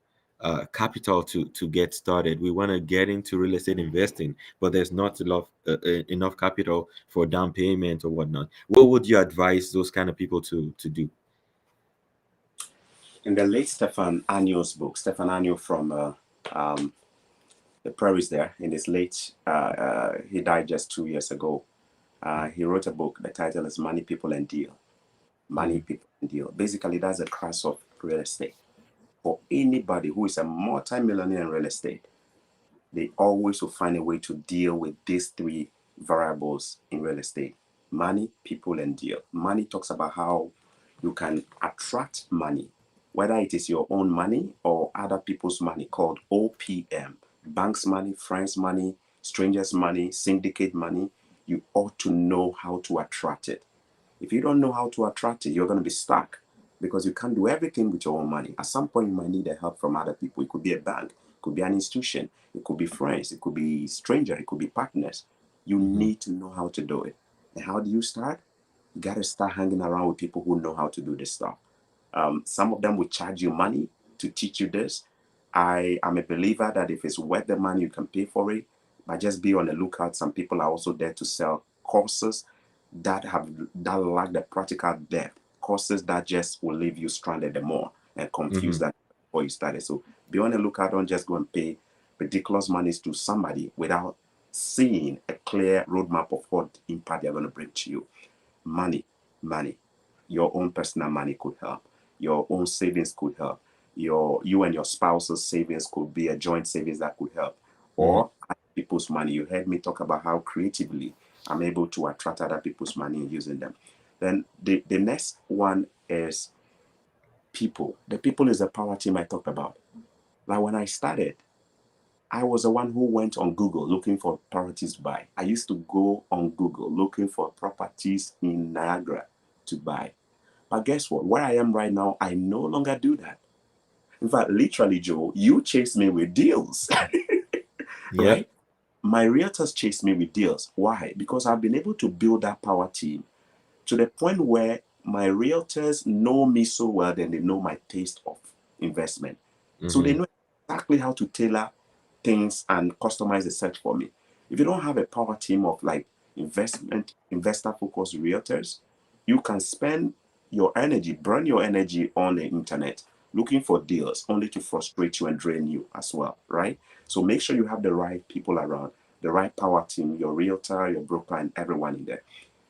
capital to get started. We want to get into real estate investing, but there's not enough capital for down payment or whatnot. What would you advise those kind of people to do? In the late Stefan Anio's book, Stefan Anio from um, the prairies there, in his late, he died just 2 years ago. He wrote a book. The title is Money, People, and Deal. Money, Mm. people, and deal. Basically, that's the crux of real estate. for anybody who is a multi-millionaire in real estate, they always will find a way to deal with these three variables in real estate: money, people, and deal. Money talks about how you can attract money, whether it is your own money or other people's money, called OPM: banks' money, friends' money, strangers' money, syndicate money. You ought to know how to attract it. If you don't know how to attract it, you're going to be stuck because you can't do everything with your own money. At some point, you might need the help from other people. It could be a bank, it could be an institution, it could be friends, it could be stranger, it could be partners. You Mm-hmm. need to know how to do it. And how do you start? You got to start hanging around with people who know how to do this stuff. Some of them will charge you money to teach you this. I am a believer that if it's worth the money, you can pay for it. But just be on the lookout. Some people are also there to sell courses that lack the practical depth, courses that just will leave you stranded the more and confused Mm-hmm. that before you started. So be on the lookout. Don't just go and pay ridiculous monies to somebody without seeing a clear roadmap of what impact they're going to bring to you. Money, money. Your own personal money could help. Your own savings could help. You and your spouse's savings could be a joint savings that could help. Mm-hmm. Or other people's money. You heard me talk about how creatively I'm able to attract other people's money and using them. Then the next one is people. The people is the power team I talked about. Like when I started, I was the one who went on Google looking for properties to buy. I used to go on Google looking for properties in Niagara to buy. But guess what? Where I am right now, I no longer do that. In fact, literally, Joe, you chase me with deals, Yep. right? My realtors chase me with deals. Why? Because I've been able to build that power team to the point where my realtors know me so well, then they know my taste of investment. So they Mm-hmm. know exactly how to tailor things and customize the search for me. If you don't have a power team of like investor focused realtors, you can spend your energy, burn your energy on the internet looking for deals only to frustrate you and drain you as well, right? So make sure you have the right people around, the right power team, your realtor, your broker, and everyone in there.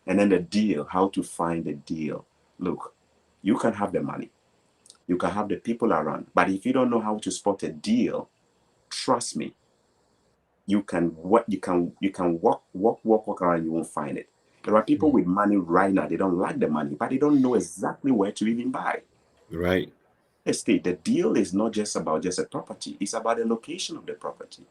And then the deal, how to find the deal. Look, you can have the money, you can have the people around, but if you don't know how to spot a deal, trust me, you can walk around, you won't find it. There are people Mm-hmm. with money right now, they don't like the money, but they don't know exactly where to even buy. Right. Estate, the deal is not just about just a property, it's about the location of the property.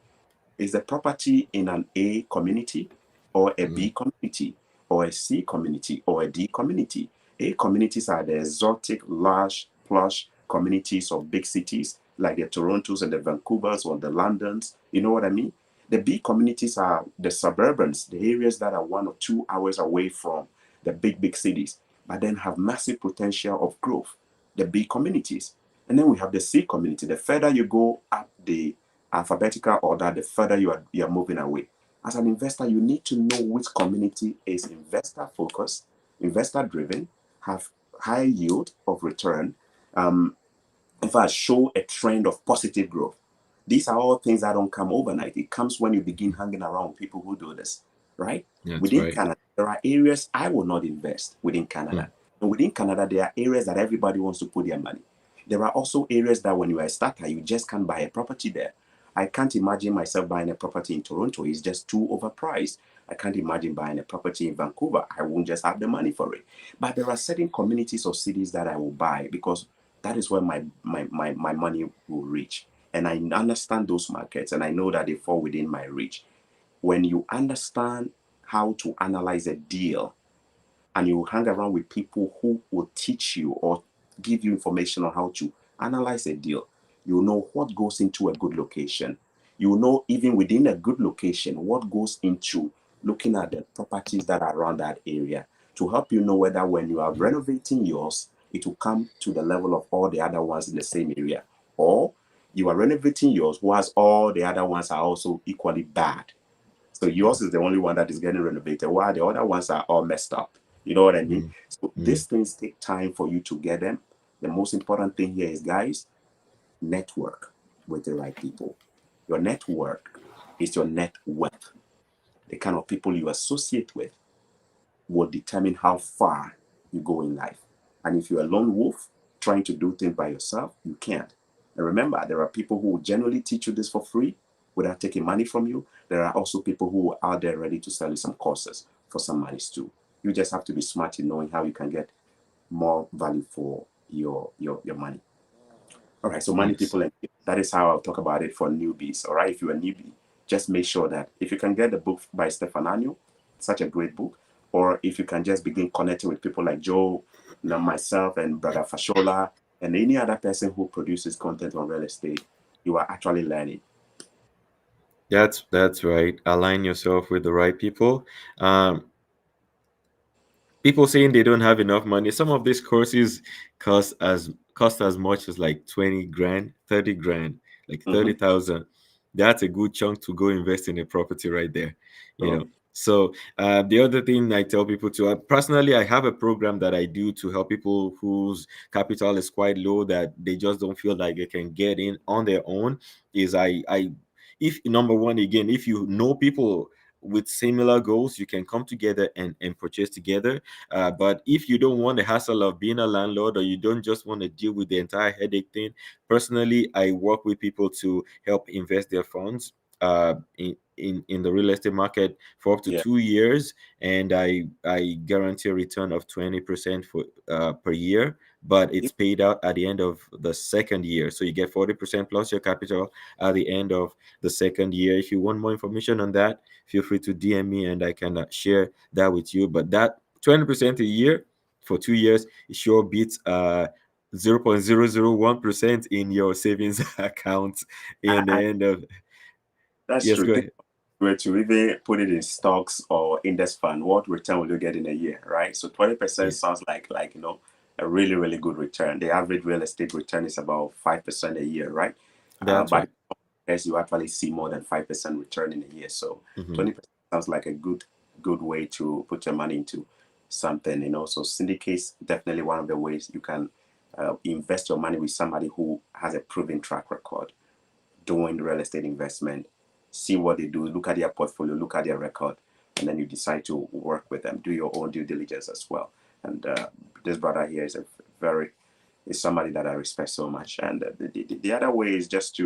Is the property in an A community or a Mm-hmm. B community or a C community or a D community? A communities are the exotic, large, plush communities of big cities like the Torontos and the Vancouvers or the Londons. You know what I mean? The B communities are the suburbans, the areas that are 1 or 2 hours away from the big cities, but then have massive potential of growth. The B communities. And then we have the C community. The further you go up the alphabetical order, the further you are moving away. As an investor, you need to know which community is investor focused, investor driven, have high yield of return, um, in fact, show a trend of positive growth. These are all things that don't come overnight. It comes when you begin hanging around people who do this, right? That's Within right. Canada, there are areas I will not invest within Mm. Canada. And within Canada, there are areas that everybody wants to put their money. There are also areas that when you are a starter, you just can't buy a property there. I can't imagine myself buying a property in Toronto. It's just too overpriced. I can't imagine buying a property in Vancouver. I won't just have the money for it. But there are certain communities or cities that I will buy because that is where my money will reach. And I understand those markets and I know that they fall within my reach. When you understand how to analyze a deal, and you hang around with people who will teach you or give you information on how to analyze a deal, you know what goes into a good location. You know, even within a good location, what goes into looking at the properties that are around that area to help you know whether when you are renovating yours, it will come to the level of all the other ones in the same area, or you are renovating yours, whilst all the other ones are also equally bad. So yours is the only one that is getting renovated, while the other ones are all messed up. You know what I mean? So Mm-hmm. these things take time for you to get them. The most important thing here is, guys, network with the right people. Your network is your net worth. The kind of people you associate with will determine how far you go in life. And if you're a lone wolf trying to do things by yourself, you can't. And remember, there are people who will generally teach you this for free without taking money from you. There are also people who are out there ready to sell you some courses for some money too. You just have to be smart in knowing how you can get more value for your money. All right, so money, Yes. people, and that is how I'll talk about it for newbies. All right, if you're a newbie, just make sure that if you can get the book by Stefan Anyo, such a great book, or if you can just begin connecting with people like Joe, myself, and Brother Fashola, and any other person who produces content on real estate, you are actually learning. That's right. Align yourself with the right people. Um, People saying they don't have enough money. Some of these courses cost as much as like 20 grand, 30 grand, like Mm-hmm. 30,000. That's a good chunk to go invest in a property right there, you So, know. So the other thing I tell people to personally, I have a program that I do to help people whose capital is quite low, that they just don't feel like they can get in on their own. Is I if number one, again, if you know people with similar goals, you can come together and purchase together. But if you don't want the hassle of being a landlord, or you don't just want to deal with the entire headache thing, personally, I work with people to help invest their funds in the real estate market for up to yeah. 2 years, and I guarantee a return of 20% for per year. But it's paid out at the end of the second year, so you get 40% plus your capital at the end of the second year. If you want more information on that, feel free to DM me and I can share that with you. But that 20% a year for 2 years, it sure beats 0.001% in your savings account in the I, end of. that's Yes, true. go Think ahead. were to even put it in stocks or index fund, what return will you get in a year, right? So 20% Yeah, sounds like a really really good return. The average real estate return is about 5% a year, right? that's But right. as you actually see more than 5% return in a year, so Hmm. 20% sounds like a good way to put your money into something. So syndicates definitely one of the ways you can invest your money with somebody who has a proven track record doing real estate investment, see what they do, look at their portfolio, look at their record, and then you decide to work with them. Do your own due diligence as well. And this brother here is somebody that I respect so much. And the other way is just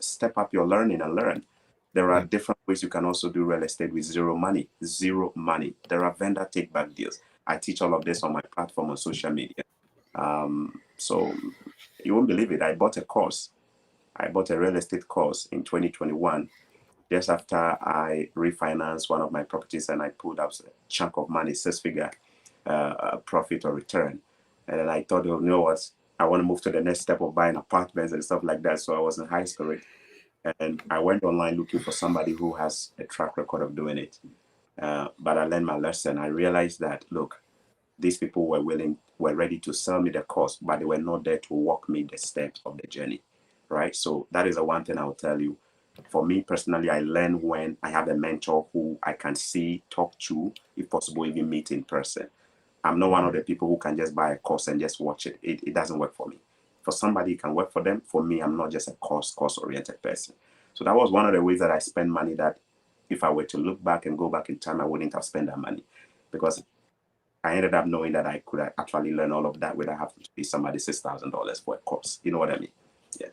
step up your learning and learn. There are Yeah. different ways you can also do real estate with zero money. Zero money. There are vendor take back deals. I teach all of this on my platform on social media. So you won't believe it. I bought a real estate course in 2021 just after I refinanced one of my properties and I pulled up a chunk of money, six-figure profit or return. And then I thought, oh, you know what? I want to move to the next step of buying apartments and stuff like that. So I was in high spirit. And I went online looking for somebody who has a track record of doing it. But I learned my lesson. I realized that, look, these people were ready to sell me the course, but they were not there to walk me the steps of the journey, right? So that is the one thing I'll tell you. For me personally, I learn when I have a mentor who I can see, talk to, if possible, even meet in person. I'm not one of Hmm. the people who can just buy a course and just watch it. It doesn't work for me. For somebody, it can work for them. For me, I'm not just a course-oriented person. So that was one of the ways that I spend money that if I were to look back and go back in time, I wouldn't have spent that money because I ended up knowing that I could actually learn all of that without having to pay somebody $6,000 for a course. You know what I mean? Yeah.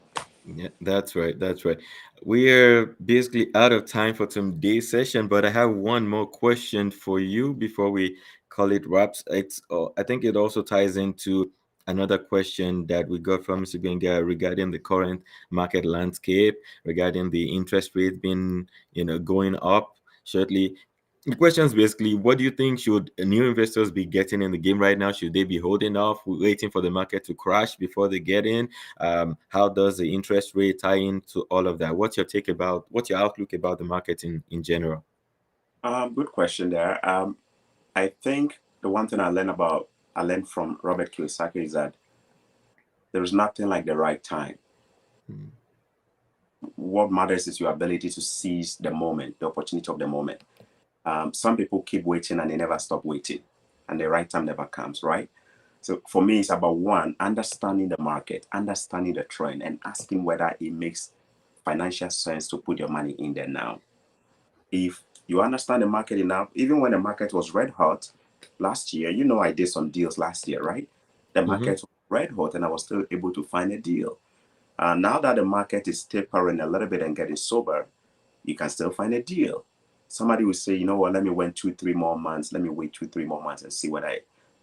Yeah, that's right. That's right. We're basically out of time for today's session, but I have one more question for you before we call it wraps. I think it also ties into another question that we got from Mr. Benga regarding the current market landscape, regarding the interest rate being, going up shortly. The question is basically, what do you think should new investors be getting in the game right now? Should they be holding off, waiting for the market to crash before they get in? How does the interest rate tie into all of that? What's your outlook about the market in general? Good question there. I think the one thing I learned from Robert Kiyosaki is that there is nothing like the right time. Mm. What matters is your ability to seize the moment, the opportunity of the moment. Some people keep waiting and they never stop waiting, and the right time never comes, right? So for me, it's about one, understanding the market, understanding the trend, and asking whether it makes financial sense to put your money in there now. If you understand the market enough, even when the market was red hot last year, I did some deals last year, right? The Mm-hmm. market was red hot and I was still able to find a deal. Now that the market is tapering a little bit and getting sober, you can still find a deal. Somebody will say, you know what, let me wait 2, 3 more months. Let me wait 2, 3 more months and see whether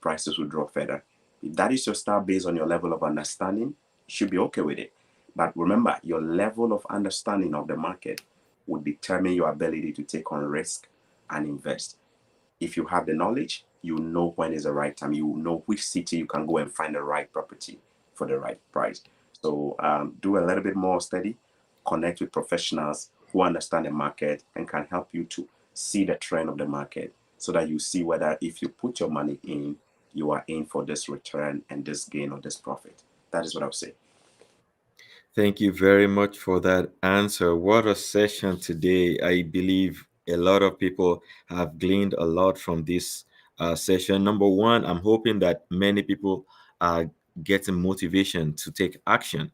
prices will drop further. If that is your style based on your level of understanding, you should be okay with it. But remember, your level of understanding of the market would determine your ability to take on risk and invest. If you have the knowledge, you know when is the right time. You know which city you can go and find the right property for the right price. So do a little bit more study, connect with professionals who understand the market and can help you to see the trend of the market so that you see whether if you put your money in, you are in for this return and this gain or this profit. That is what I would say. Thank you very much for that answer. What a session today. I believe a lot of people have gleaned a lot from this session. Number one, I'm hoping that many people are getting motivation to take action.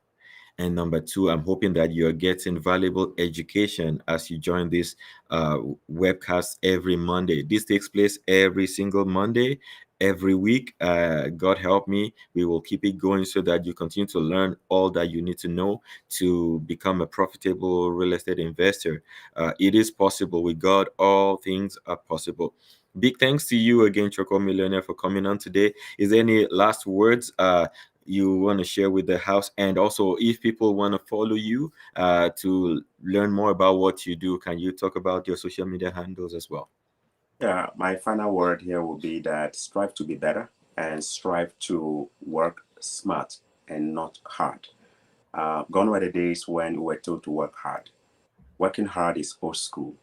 And number two, I'm hoping that you're getting valuable education as you join this uh, webcast every Monday. This takes place every single Monday, every week. God help me, we will keep it going so that you continue to learn all that you need to know to become a profitable real estate investor. It is possible. With God, all things are possible. Big thanks to you again, Chorkor Millionaire, for coming on today. Is there any last words you want to share with the house? And also, if people want to follow you to learn more about what you do, can you talk about your social media handles as well? Yeah, my final word here will be that strive to be better and strive to work smart and not hard. Gone were the days when we were told to work hard. Working hard is old school.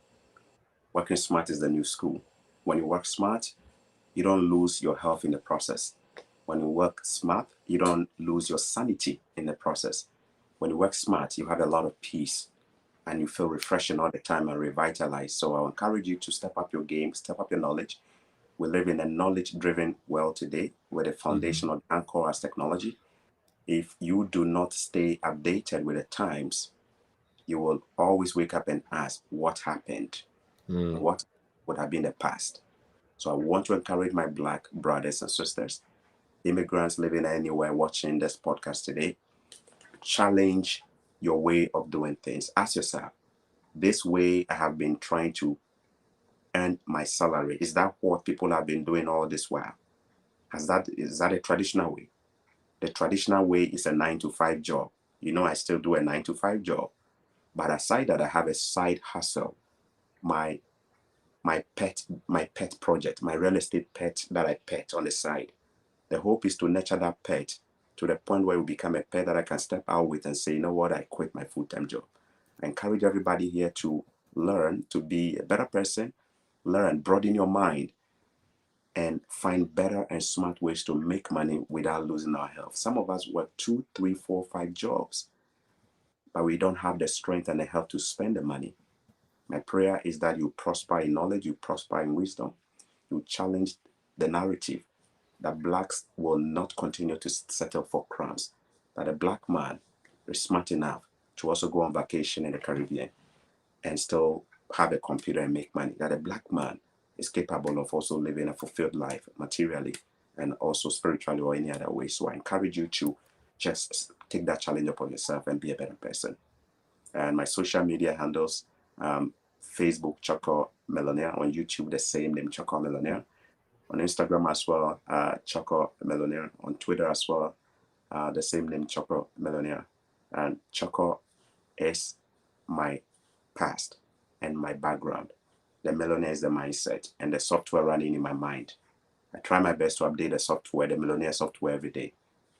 Working smart is the new school. When you work smart, you don't lose your health in the process. When you work smart, you don't lose your sanity in the process. When you work smart, you have a lot of peace and you feel refreshing all the time and revitalized. So I'll encourage you to step up your game, step up your knowledge. We live in a knowledge driven world today where the Mhm. foundation of anchor as technology. If you do not stay updated with the times, you will always wake up and ask, what happened? Mm. What would have been the past? So I want to encourage my Black brothers and sisters, immigrants living anywhere watching this podcast today, challenge your way of doing things. Ask yourself, this way I have been trying to earn my salary, is that what people have been doing all this while? Is that a traditional way? The traditional way is a 9 to 5 job. You know, I still do a 9 to 5 job. But aside that, I have a side hustle, my my pet project, my real estate pet that I pet on the side. The hope is to nurture that pet to the point where we become a pet that I can step out with and say, you know what, I quit my full-time job. I encourage everybody here to learn to be a better person, learn, broaden your mind, and find better and smart ways to make money without losing our health. Some of us work 2, 3, 4, 5 jobs, but we don't have the strength and the health to spend the money. My prayer is that you prosper in knowledge, you prosper in wisdom, you challenge the narrative that blacks will not continue to settle for crumbs, that a black man is smart enough to also go on vacation in the Caribbean and still have a computer and make money, that a black man is capable of also living a fulfilled life materially and also spiritually or any other way. So I encourage you to just take that challenge upon yourself and be a better person. And my social media handles, Facebook, Chorkor Millionaire; on YouTube, the same name, Chorkor Millionaire; on Instagram as well, Chorkor Millionaire; on Twitter as well, the same name, Chorkor Millionaire. And Chorkor is my past and my background. The millionaire is the mindset and the software running in my mind. I try my best to update the software, the millionaire software, every day.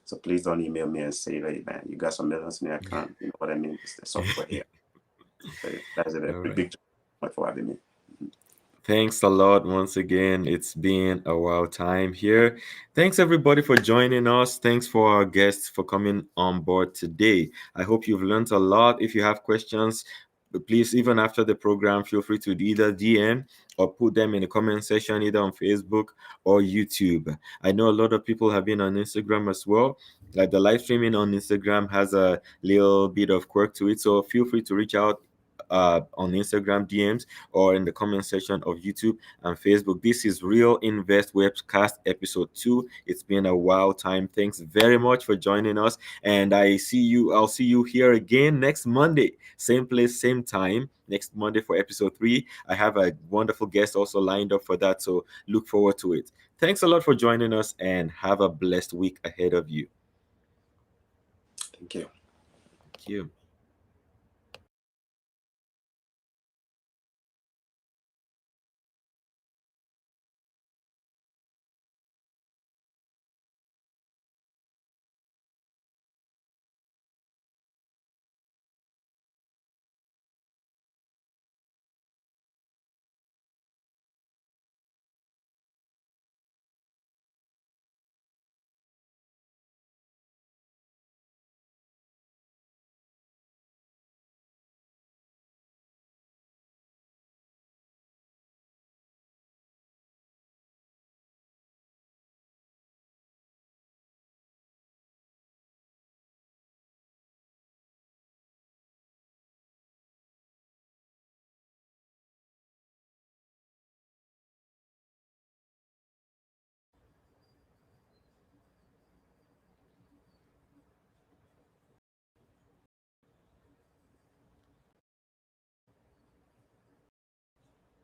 So please don't email me and say, hey, man, you got some millions in your account. You know what I mean? It's the software here. So that's a All big, right. big job for having me. Thanks a lot once again. It's been a while time here. Thanks everybody for joining us. Thanks for our guests for coming on board today. I hope you've learned a lot. If you have questions, please, even after the program, feel free to either DM or put them in the comment section, either on Facebook or YouTube. I know a lot of people have been on Instagram as well. Like the live streaming on Instagram has a little bit of quirk to it. So feel free to reach out on Instagram DMs or in the comment section of YouTube and Facebook. This is Real Invest Webcast episode 2. It's been a wild time. Thanks very much for joining us. And I'll see you here again next Monday. Same place, same time. Next Monday for episode 3. I have a wonderful guest also lined up for that. So look forward to it. Thanks a lot for joining us and have a blessed week ahead of you. Thank you. Thank you.